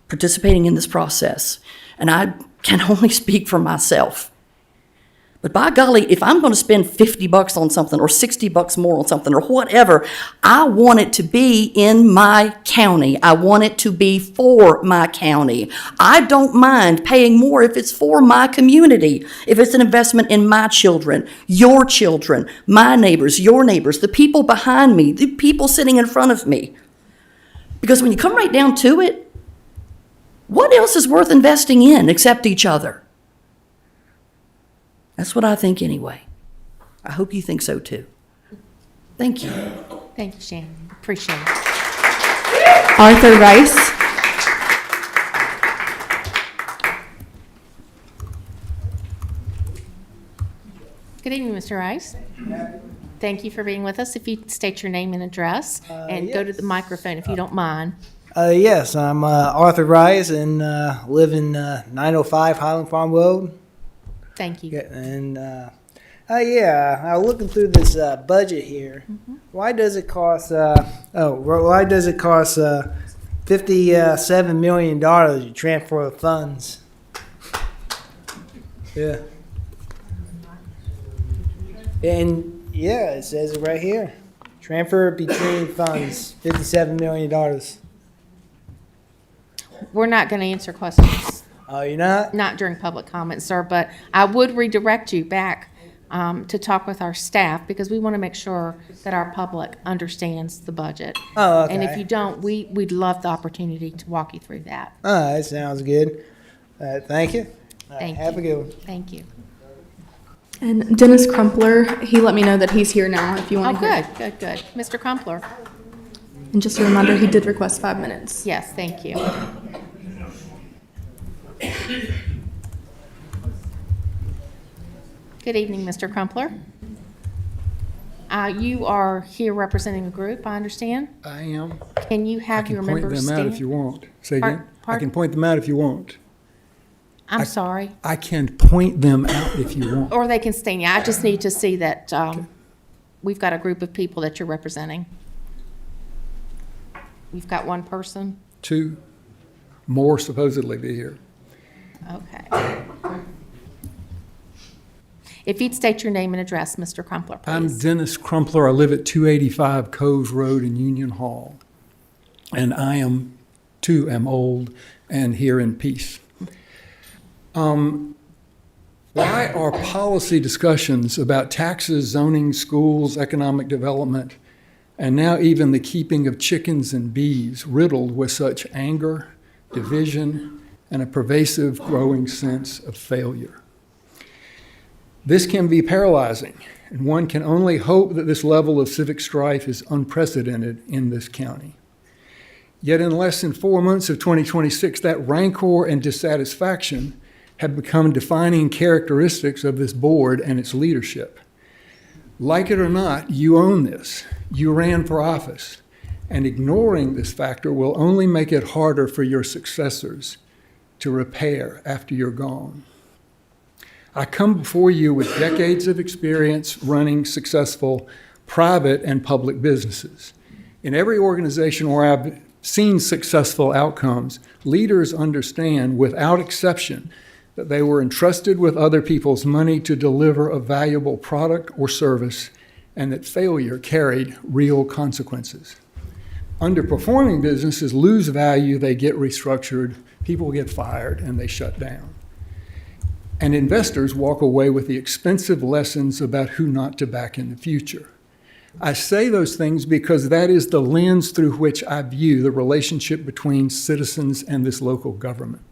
participating in this process. And I can only speak for myself. But by golly, if I'm going to spend $50 on something or $60 more on something or whatever, I want it to be in my county. I want it to be for my county. I don't mind paying more if it's for my community, if it's an investment in my children, my neighbors, your neighbors, the people behind me, the people sitting in front of me. Because when you come right down to it, what else is worth investing in except each other? That's what I think anyway. I hope you think so too. Thank you.
Thank you, Shannon. Appreciate it.
Arthur Rice.
Good evening, Mr. Rice. Thank you for being with us. If you state your name and address and go to the microphone if you don't mind.
Yes, I'm Arthur Rice and live in 905 Highland Farm Road.
Thank you.
And I'm looking through this budget here.
Mm-hmm.
Why does it cost? Why does it cost $57 million to transfer the funds? Yeah. And yeah, it says it right here. Transfer between funds, $57 million.
We're not going to answer questions.
Oh, you're not?
Not during public comment, sir, but I would redirect you back to talk with our staff because we want to make sure that our public understands the budget.
Oh, okay.
And if you don't, we'd love the opportunity to walk you through that.
Oh, that sounds good. Thank you.
Thank you.
Have a good one.
Thank you.
And Dennis Crumpler, he let me know that he's here now if you
Oh,
want to hear.
good. Mr. Crumpler.
And just a reminder, he did request 5 minutes.
Yes, thank you. Good evening, Mr. Crumpler. You are here representing a group, I understand?
I am.
Can you have your members
Point them out
stand?
if you want. Say again? I
Pardon?
can point them out if you want.
I'm sorry.
I can point them out if you want.
Or they can stand. Yeah, I just need to see that we've got a group of people that you're representing. We've got one person?
2 more supposedly be here.
Okay. If you'd state your name and address, Mr. Crumpler, please.
I'm Dennis Crumpler. I live at 285 Cove Road in Union Hall. And I am old and here in peace. Why are policy discussions about taxes, zoning, schools, economic development, and now even the keeping of chickens and bees riddled with such anger, division, and a pervasive growing sense of failure? This can be paralyzing, and one can only hope that this level of civic strife is unprecedented in this county. Yet in less than 4 months of 2026, that rancor and dissatisfaction have become defining characteristics of this board and its leadership. Like it or not, you own this. You ran for office, and ignoring this factor will only make it harder for your successors to repair after you're gone. I come before you with decades of experience running successful private and public businesses. In every organization where I've seen successful outcomes, leaders understand without exception that they were entrusted with other people's money to deliver a valuable product or service, and that failure carried real consequences. Underperforming businesses lose value, they get restructured, people get fired, and they shut down. And investors walk away with the expensive lessons about who not to back in the future. I say those things because that is the lens through which I view the relationship between citizens and this local government.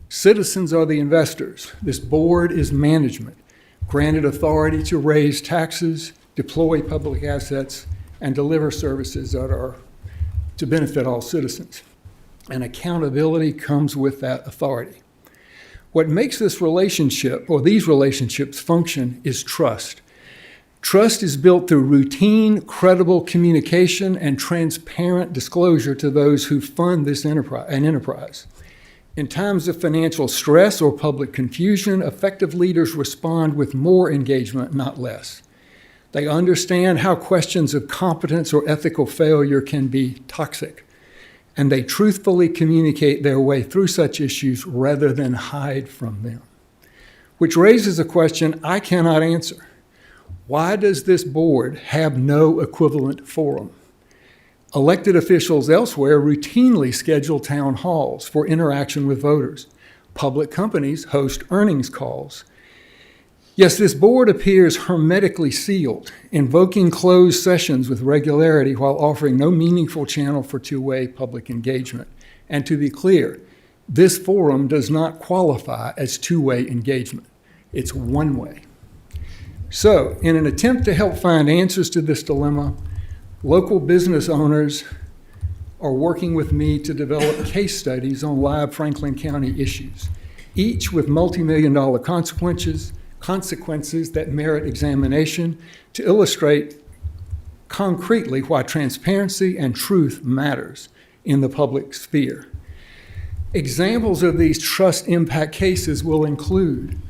Citizens are the investors. This board is management, granted authority to raise taxes, deploy public assets, and deliver services that are to benefit all citizens. And accountability comes with that authority. What makes this relationship, or these relationships, function is trust. Trust is built through routine, credible communication and transparent disclosure to those who fund this enterprise. In times of financial stress or public confusion, effective leaders respond with more engagement, not less. They understand how questions of competence or ethical failure can be toxic, and they truthfully communicate their way through such issues rather than hide from them. Which raises a question I cannot answer. Why does this board have no equivalent forum? Elected officials elsewhere routinely schedule town halls for interaction with voters. Public companies host earnings calls. Yes, this board appears hermetically sealed, invoking closed sessions with regularity while offering no meaningful channel for two-way public engagement. And to be clear, this forum does not qualify as two-way engagement. It's one-way. So, in an attempt to help find answers to this dilemma, local business owners are working with me to develop case studies on live Franklin County issues, each with multi-million-dollar consequences that merit examination to illustrate concretely why transparency and truth matters in the public sphere. Examples of these trust impact cases will include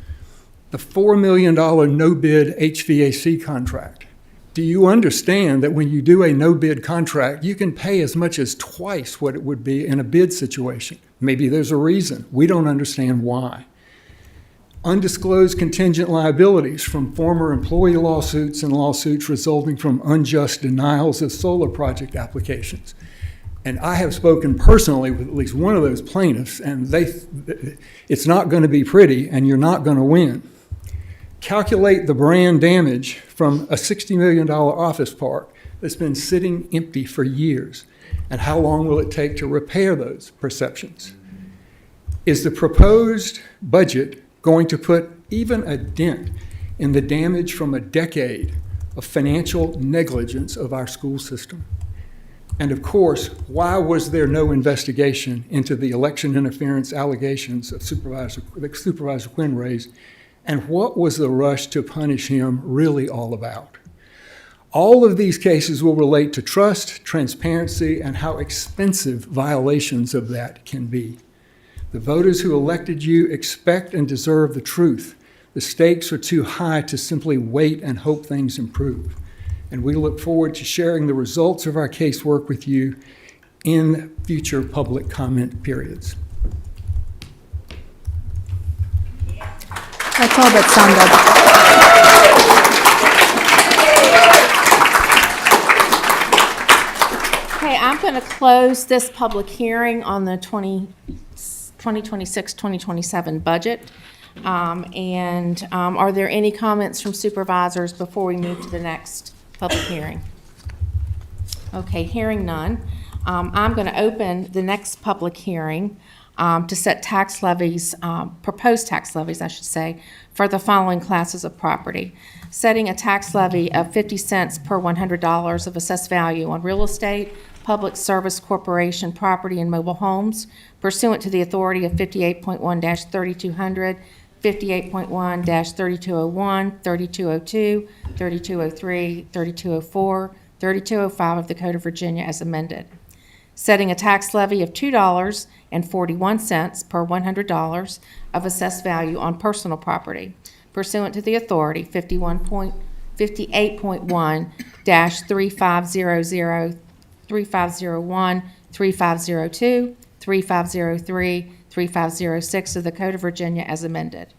the $4 million no-bid HVAC contract. Do you understand that when you do a no-bid contract, you can pay as much as twice what it would be in a bid situation? Maybe there's a reason. We don't understand why. Undisclosed contingent liabilities from former employee lawsuits and lawsuits resulting from unjust denials of solar project applications. And I have spoken personally with at least one of those plaintiffs, and it's not going to be pretty, and you're not going to win. Calculate the brand damage from a $60 million office park that's been sitting empty for years, and how long will it take to repair those perceptions? Is the proposed budget going to put even a dent in the damage from a decade of financial negligence of our school system? And of course, why was there no investigation into the election interference allegations that Supervisor Quinn raised? And what was the rush to punish him really all about? All of these cases will relate to trust, transparency, and how expensive violations of that can be. The voters who elected you expect and deserve the truth. The stakes are too high to simply wait and hope things improve. And we look forward to sharing the results of our casework with you in future public comment periods.
That's all but sounded.
Okay, I'm going to close this public hearing on the 2026-2027 budget. Are there any comments from supervisors before we move to the next public hearing? Okay, hearing none. I'm going to open the next public hearing to set tax levies, proposed tax levies, I should say, for the following classes of property. Setting a tax levy of 50 cents per $100 of assessed value on real estate, public service corporation property, and mobile homes pursuant to the authority of 58.1-3200, 58.1-3201, 3202, 3203, 3204, 3205 of the Code of Virginia as amended. Setting a tax levy of $2.41 per $100 of assessed value on personal property pursuant to the authority 58.1-3500, 3501, 3502, 3503, 3506 of the Code of Virginia as amended.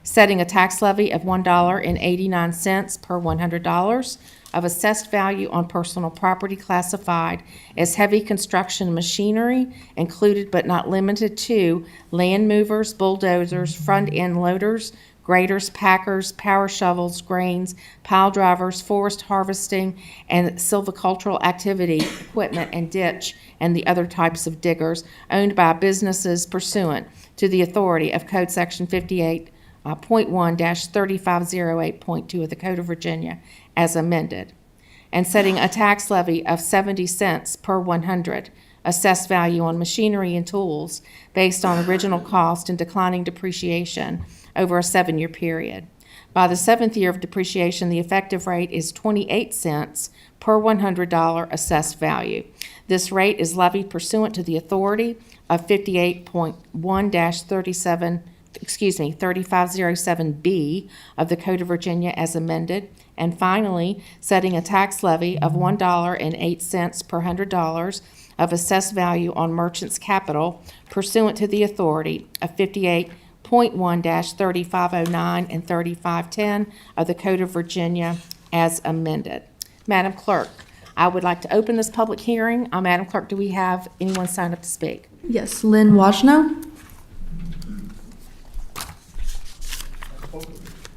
Setting a tax levy of $1.89 per $100 of assessed value on personal property classified as heavy construction machinery, included but not limited to land movers, bulldozers, front-end loaders, graders, packers, power shovels, grains, pile drivers, forest harvesting, and silvicultural activity equipment and ditch, and the other types of diggers owned by businesses pursuant to the authority of Code Section 58.1-3508.2 of the Code of Virginia as amended, and setting a tax levy of 70 cents per 100 assessed value on machinery and tools based on original cost and declining depreciation over a 7-year period. By the 7th year of depreciation, the effective rate is 28 cents per $100 assessed value. This rate is levied pursuant to the authority of 3507B of the Code of Virginia as amended, and finally, setting a tax levy of $1.08 per $100 of assessed value on merchants' capital pursuant to the authority of 58.1-3509 and 3510 of the Code of Virginia as amended. Madam Clerk, I would like to open this public hearing. Madam Clerk, do we have anyone signed up to speak?
Yes, Lynn Wajno.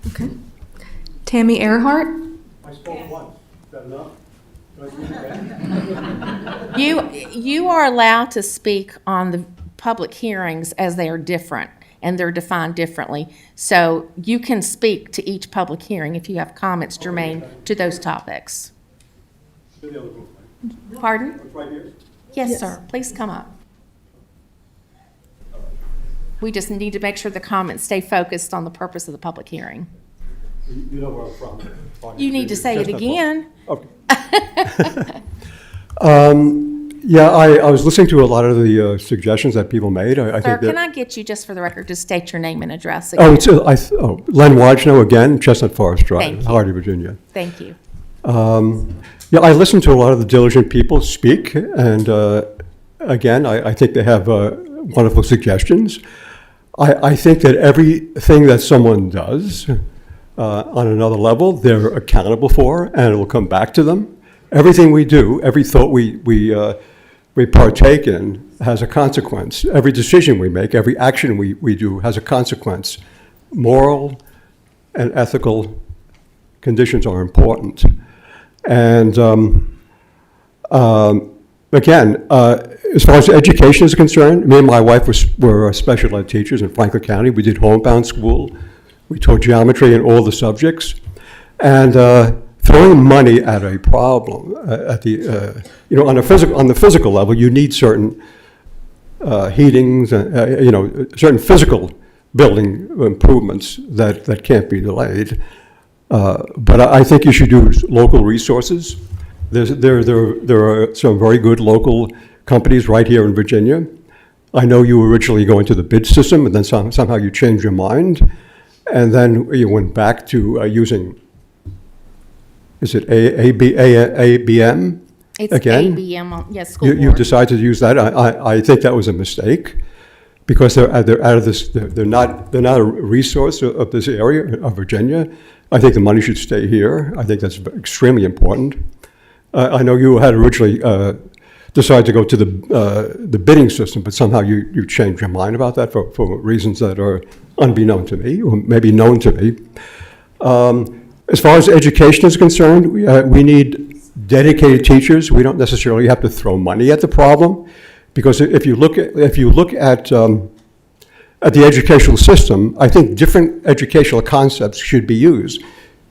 Okay. Tammy Earhart.
I spoke once. Is that enough?
You are allowed to speak on the public hearings as they are different and they're defined differently. So you can speak to each public hearing if you have comments germane to those topics. Pardon? Yes, sir. Please come up. We just need to make sure the comments stay focused on the purpose of the public hearing.
You know where I'm from.
You need to say it again.
Okay. Yeah, I was listening to a lot of the suggestions that people made. I
Sir,
think
can
that,
I get you, just for the record, to state your name and address again?
Len Wajno again, Chestnut Forest Drive,
Thank you.
Hardy, Virginia.
Thank you.
Yeah, I listened to a lot of the diligent people speak, and again, I think they have wonderful suggestions. I think that everything that someone does on another level, they're accountable for, and it will come back to them. Everything we do, every thought we partake in has a consequence. Every decision we make, every action we do has a consequence. Moral and ethical conditions are important. And again, as far as education is concerned, me and my wife were special ed teachers in Franklin County. We did homebound school. We taught geometry and all the subjects. And throwing money at a problem, at the on the physical level, you need certain heatings, certain physical building improvements that can't be delayed. But I think you should use local resources. There are some very good local companies right here in Virginia. I know you were originally going to the bid system, and then somehow you changed your mind, and then you went back to using. Is it ABM?
It's
again?
ABM, yes, school
You
board.
decided to use that. I think that was a mistake, because they're out of this. They're not a resource of this area of Virginia. I think the money should stay here. I think that's extremely important. I know you had originally decided to go to the bidding system, but somehow you changed your mind about that for reasons that are unbeknown to me, or maybe known to me. As far as education is concerned, we need dedicated teachers. We don't necessarily have to throw money at the problem, because if you look at the educational system, I think different educational concepts should be used.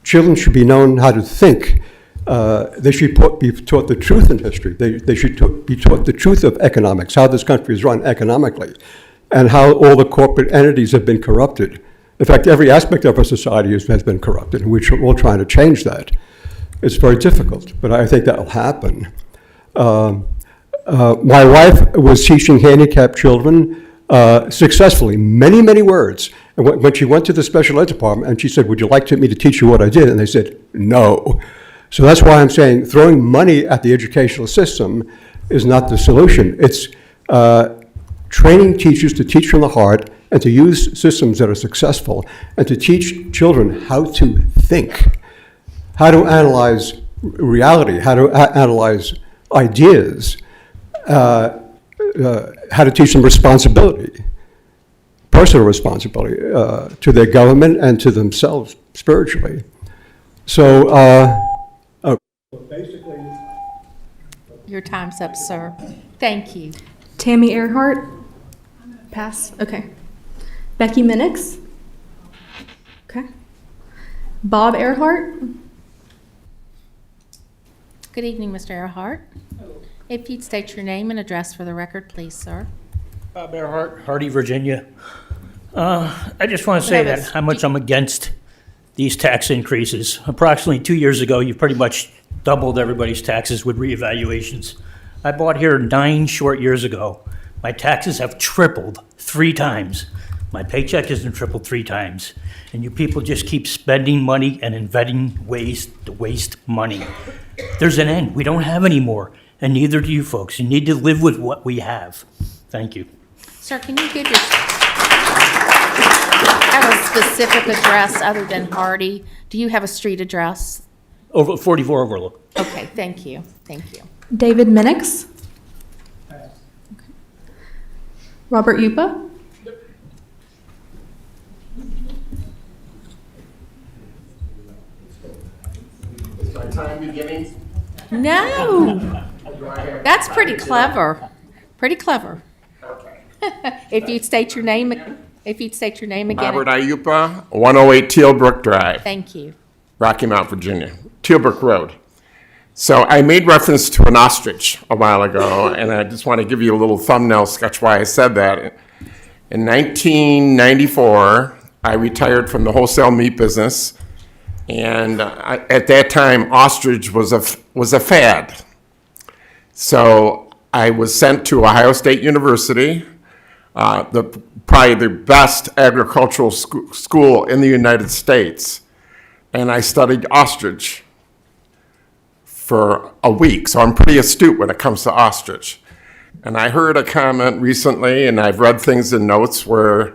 Children should be known how to think. They should be taught the truth in history. They should be taught the truth of economics, how this country is run economically, and how all the corporate entities have been corrupted. In fact, every aspect of our society has been corrupted, and we're all trying to change that. It's very difficult, but I think that will happen. My wife was teaching handicapped children successfully, many, many words. And when she went to the special ed department, and she said, "Would you like me to teach you what I did?" And they said, "No." So that's why I'm saying throwing money at the educational system is not the solution. It's training teachers to teach from the heart, and to use systems that are successful, and to teach children how to think, how to analyze reality, how to analyze ideas, how to teach them responsibility, personal responsibility to their government and to themselves spiritually. So basically,
Your time's up, sir. Thank you.
Tammy Earhart. Pass. Okay. Becky Minix. Okay. Bob Earhart.
Good evening, Mr. Earhart. If you'd state your name and address for the record, please, sir.
Bob Earhart, Hardy, Virginia. I just want to say that how much I'm against these tax increases. Approximately 2 years ago, you pretty much doubled everybody's taxes with reevaluations. I bought here 9 short years ago. My taxes have tripled 3 times. My paycheck hasn't tripled 3 times. And you people just keep spending money and inventing ways to waste money. There's an end. We don't have any more. And neither do you folks. You need to live with what we have. Thank you.
Sir, can you give have a specific address other than Hardy? Do you have a street address?
Over 44 Overlook.
Okay, thank you. Thank you.
David Minix. Okay. Robert Yupa.
Is my time beginning?
No. That's pretty clever. Pretty clever.
Okay.
If you'd state your name again.
Robert Ayupa, 108 Tealbrook Drive.
Thank you.
Rocky Mount, Virginia. Tealbrook Road. So I made reference to an ostrich a while ago, and I just want to give you a little thumbnail sketch why I said that. In 1994, I retired from the wholesale meat business, and at that time, ostrich was a fad. So I was sent to Ohio State University, probably the best agricultural school in the United States, and I studied ostrich for a week, so I'm pretty astute when it comes to ostrich. And I heard a comment recently, and I've read things in notes where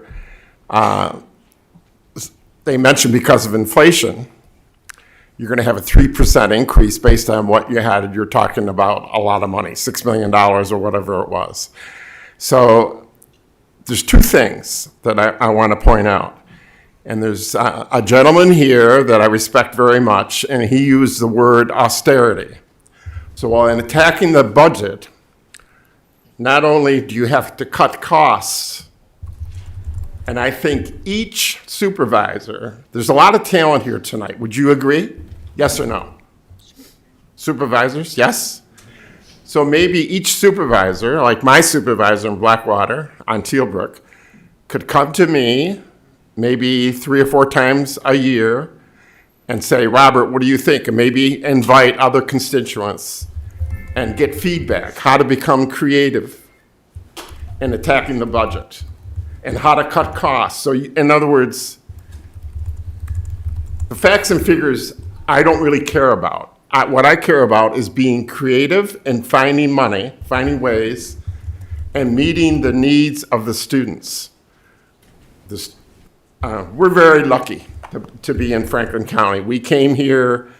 they mentioned because of inflation, you're going to have a 3% increase based on what you had. You're talking about a lot of money, $6 million or whatever it was. So there's 2 things that I want to point out. And there's a gentleman here that I respect very much, and he used the word austerity. So while in attacking the budget, not only do you have to cut costs, and I think each supervisor, there's a lot of talent here tonight. Would you agree? Yes or no? Supervisors, yes? So maybe each supervisor, like my supervisor in Blackwater on Tealbrook, could come to me maybe 3 or 4 times a year and say, Robert, what do you think? And maybe invite other constituents and get feedback, how to become creative in attacking the budget and how to cut costs. So in other words, the facts and figures I don't really care about. What I care about is being creative and finding money, finding ways, and meeting the needs of the students. We're very lucky to be in Franklin County. We came here,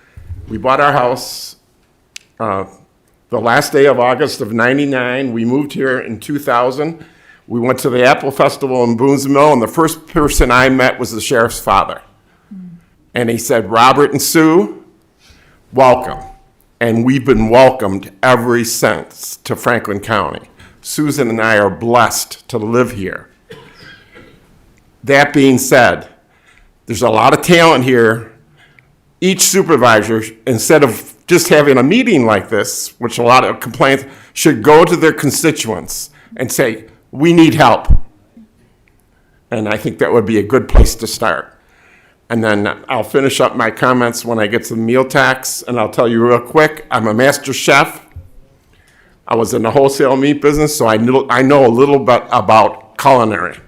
we bought our house the last day of August of '99. We moved here in 2000. We went to the Apple Festival in Boonsville, and the first person I met was the sheriff's father. And he said, Robert and Sue, welcome. And we've been welcomed ever since to Franklin County. Susan and I are blessed to live here. That being said, there's a lot of talent here. Each supervisor, instead of just having a meeting like this, which a lot of complaints, should go to their constituents and say, we need help. And I think that would be a good place to start. And then I'll finish up my comments when I get to the meal tax, and I'll tell you real quick, I'm a master chef. I was in the wholesale meat business, so I know a little bit about culinary.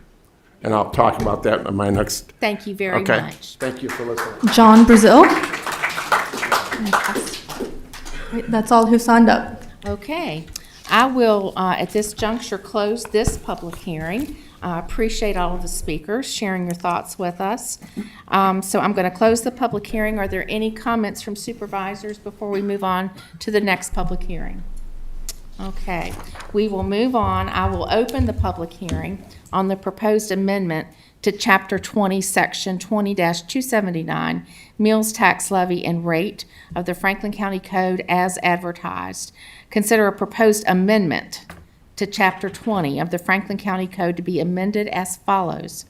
And I'll talk about that in my next.
Thank you very
Okay.
much.
Thank you for listening.
John Brazil. Right, that's all who signed up.
Okay. I will, at this juncture, close this public hearing. I appreciate all of the speakers sharing your thoughts with us. So I'm going to close the public hearing. Are there any comments from supervisors before we move on to the next public hearing? Okay, we will move on. I will open the public hearing on the proposed amendment to Chapter 20, Section 20-279, Meals Tax Levy and Rate of the Franklin County Code as advertised. Consider a proposed amendment to Chapter 20 of the Franklin County Code to be amended as follows.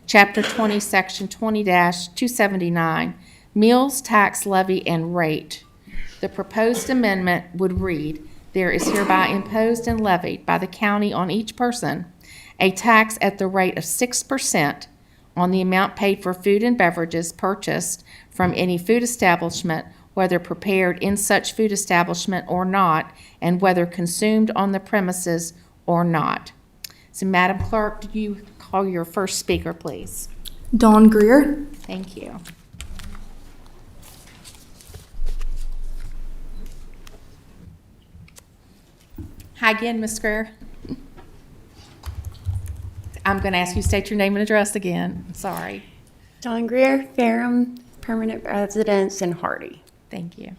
Chapter 20, Section 20-279, Meals Tax Levy and Rate. The proposed amendment would read, "There is hereby imposed and levied by the county on each person a tax at the rate of 6% on the amount paid for food and beverages purchased from any food establishment, whether prepared in such food establishment or not, and whether consumed on the premises or not." So, Madam Clerk, do you call your first speaker, please?
Dawn Greer.
Thank you. Hi again, Ms. Greer. I'm going to ask you to state your name and address again. Sorry.
Dawn Greer, Ferrum, permanent residence in Hardy.
Thank you.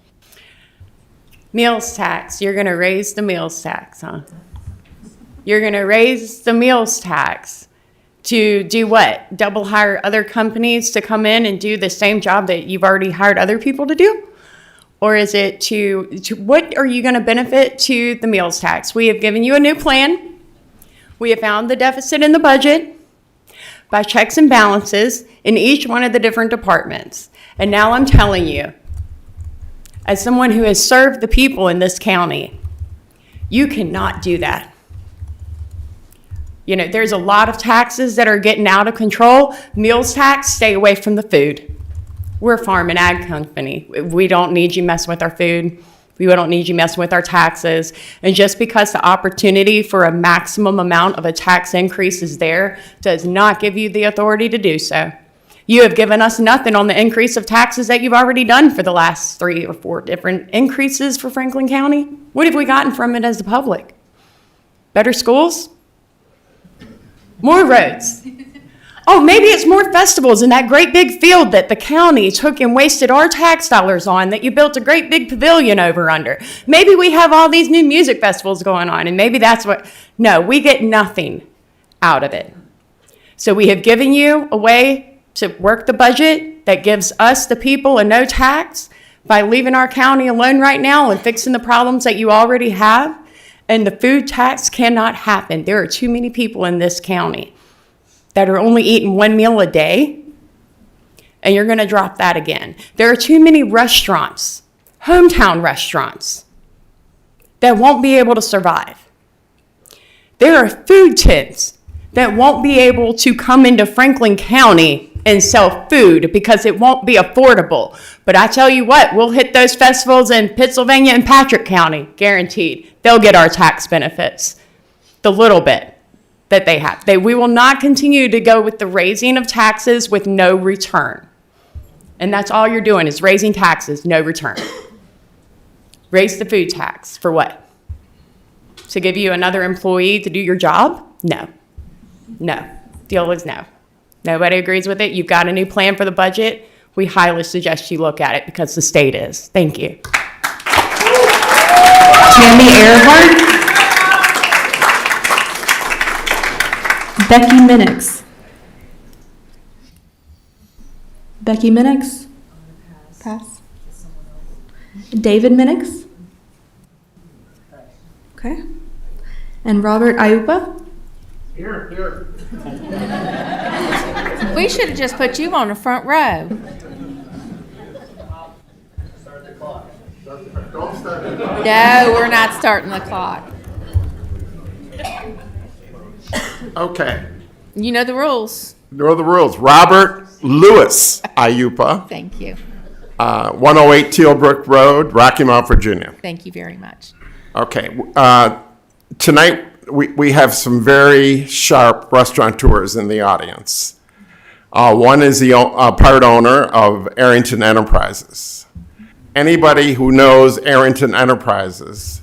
Meals tax, you're going to raise the meals tax, huh? You're going to raise the meals tax to do what? Double hire other companies to come in and do the same job that you've already hired other people to do? Or is it to what are you going to benefit to the meals tax? We have given you a new plan. We have found the deficit in the budget by checks and balances in each one of the different departments. And now I'm telling you, as someone who has served the people in this county, you cannot do that. You know, there's a lot of taxes that are getting out of control. Meals tax, stay away from the food. We're a farm and ag company. We don't need you messing with our food. We don't need you messing with our taxes. And just because the opportunity for a maximum amount of a tax increase is there does not give you the authority to do so. You have given us nothing on the increase of taxes that you've already done for the last 3 or 4 different increases for Franklin County. What have we gotten from it as the public? Better schools? More roads? Oh, maybe it's more festivals in that great big field that the county took and wasted our tax dollars on that you built a great big pavilion over under. Maybe we have all these new music festivals going on and maybe that's what, no, we get nothing out of it. So we have given you a way to work the budget that gives us, the people, a no tax by leaving our county alone right now and fixing the problems that you already have. And the food tax cannot happen. There are too many people in this county that are only eating 1 meal a day, and you're gonna drop that again. There are too many restaurants, hometown restaurants, that won't be able to survive. There are food tents that won't be able to come into Franklin County and sell food because it won't be affordable. But I tell you what, we'll hit those festivals in Pennsylvania and Patrick County, guaranteed. They'll get our tax benefits, the little bit that they have. We will not continue to go with the raising of taxes with no return. And that's all you're doing is raising taxes, no return. Raise the food tax for what? To give you another employee to do your job? No. No. Deal is no. Nobody agrees with it. You've got a new plan for the budget. We highly suggest you look at it because the state is. Thank you.
Tammy Earhart. Becky Minix. Becky Minix. Pass. David Minix. Okay. And Robert Ayupa.
Here, here.
We should have just put you on the front row. No, we're not starting the clock.
Okay.
You know the rules.
There are the rules. Robert Lewis Ayupa,
Thank you.
108 Tealbrook Road, Rocky Mount, Virginia.
Thank you very much.
Okay. Tonight, we have some very sharp restaurateurs in the audience. One is the part owner of Arrington Enterprises. Anybody who knows Arrington Enterprises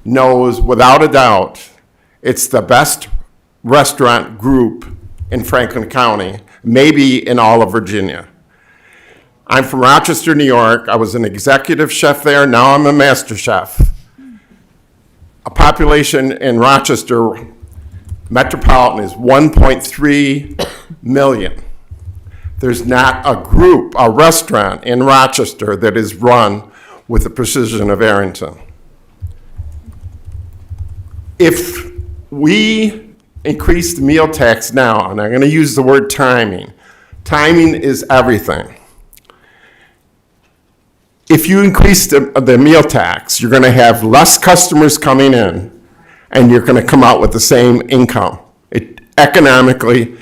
knows without a doubt it's the best restaurant group in Franklin County, maybe in all of Virginia. I'm from Rochester, New York. I was an executive chef there. Now I'm a master chef. A population in Rochester metropolitan is 1.3 million. There's not a group, a restaurant in Rochester that is run with the precision of Arrington. If we increase the meal tax now, and I'm going to use the word timing. Timing is everything. If you increase the meal tax, you're going to have less customers coming in, and you're going to come out with the same income. Economically,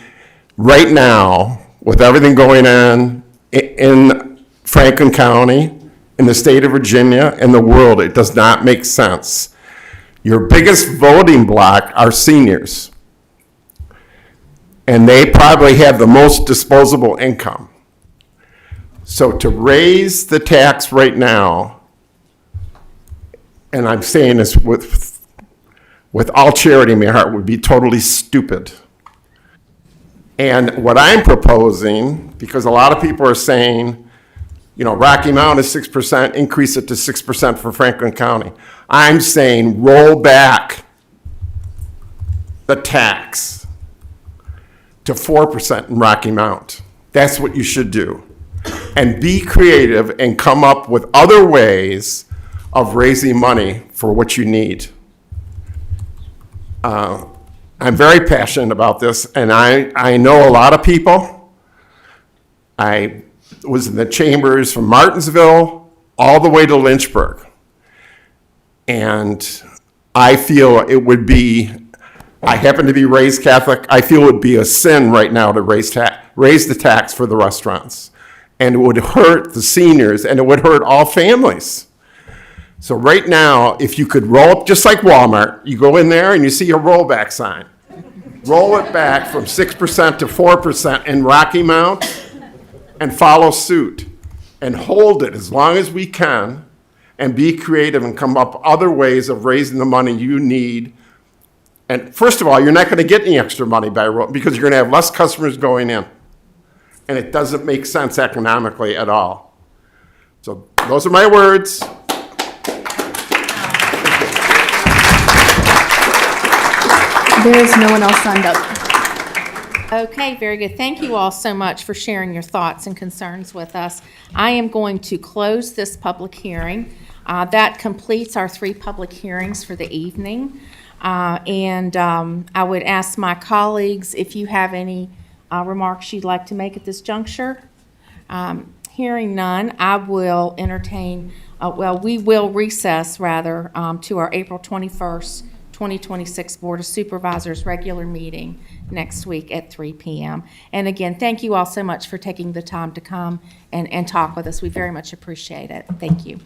right now, with everything going on in Franklin County, in the state of Virginia, in the world, it does not make sense. Your biggest voting bloc are seniors, and they probably have the most disposable income. So to raise the tax right now, and I'm saying this with all charity in my heart, would be totally stupid. And what I'm proposing, because a lot of people are saying, you know, Rocky Mount is 6%, increase it to 6% for Franklin County. I'm saying roll back the tax to 4% in Rocky Mount. That's what you should do. And be creative and come up with other ways of raising money for what you need. I'm very passionate about this, and I know a lot of people. I was in the chambers from Martinsville all the way to Lynchburg. And I feel it would be, I happen to be raised Catholic, I feel it would be a sin right now to raise the tax for the restaurants. And it would hurt the seniors, and it would hurt all families. So right now, if you could roll up, just like Walmart, you go in there and you see a rollback sign. Roll it back from 6% to 4% in Rocky Mount and follow suit. And hold it as long as we can and be creative and come up with other ways of raising the money you need. And first of all, you're not going to get any extra money because you're going to have less customers going in. And it doesn't make sense economically at all. So those are my words.
There is no one else signed up.
Okay, very good. Thank you all so much for sharing your thoughts and concerns with us. I am going to close this public hearing. That completes our 3 public hearings for the evening. I would ask my colleagues if you have any remarks you'd like to make at this juncture. Hearing none, I will entertain, we will recess rather to our April 21st, 2026 Board of Supervisors regular meeting next week at 3 p.m. And again, thank you all so much for taking the time to come and talk with us. We very much appreciate it. Thank you.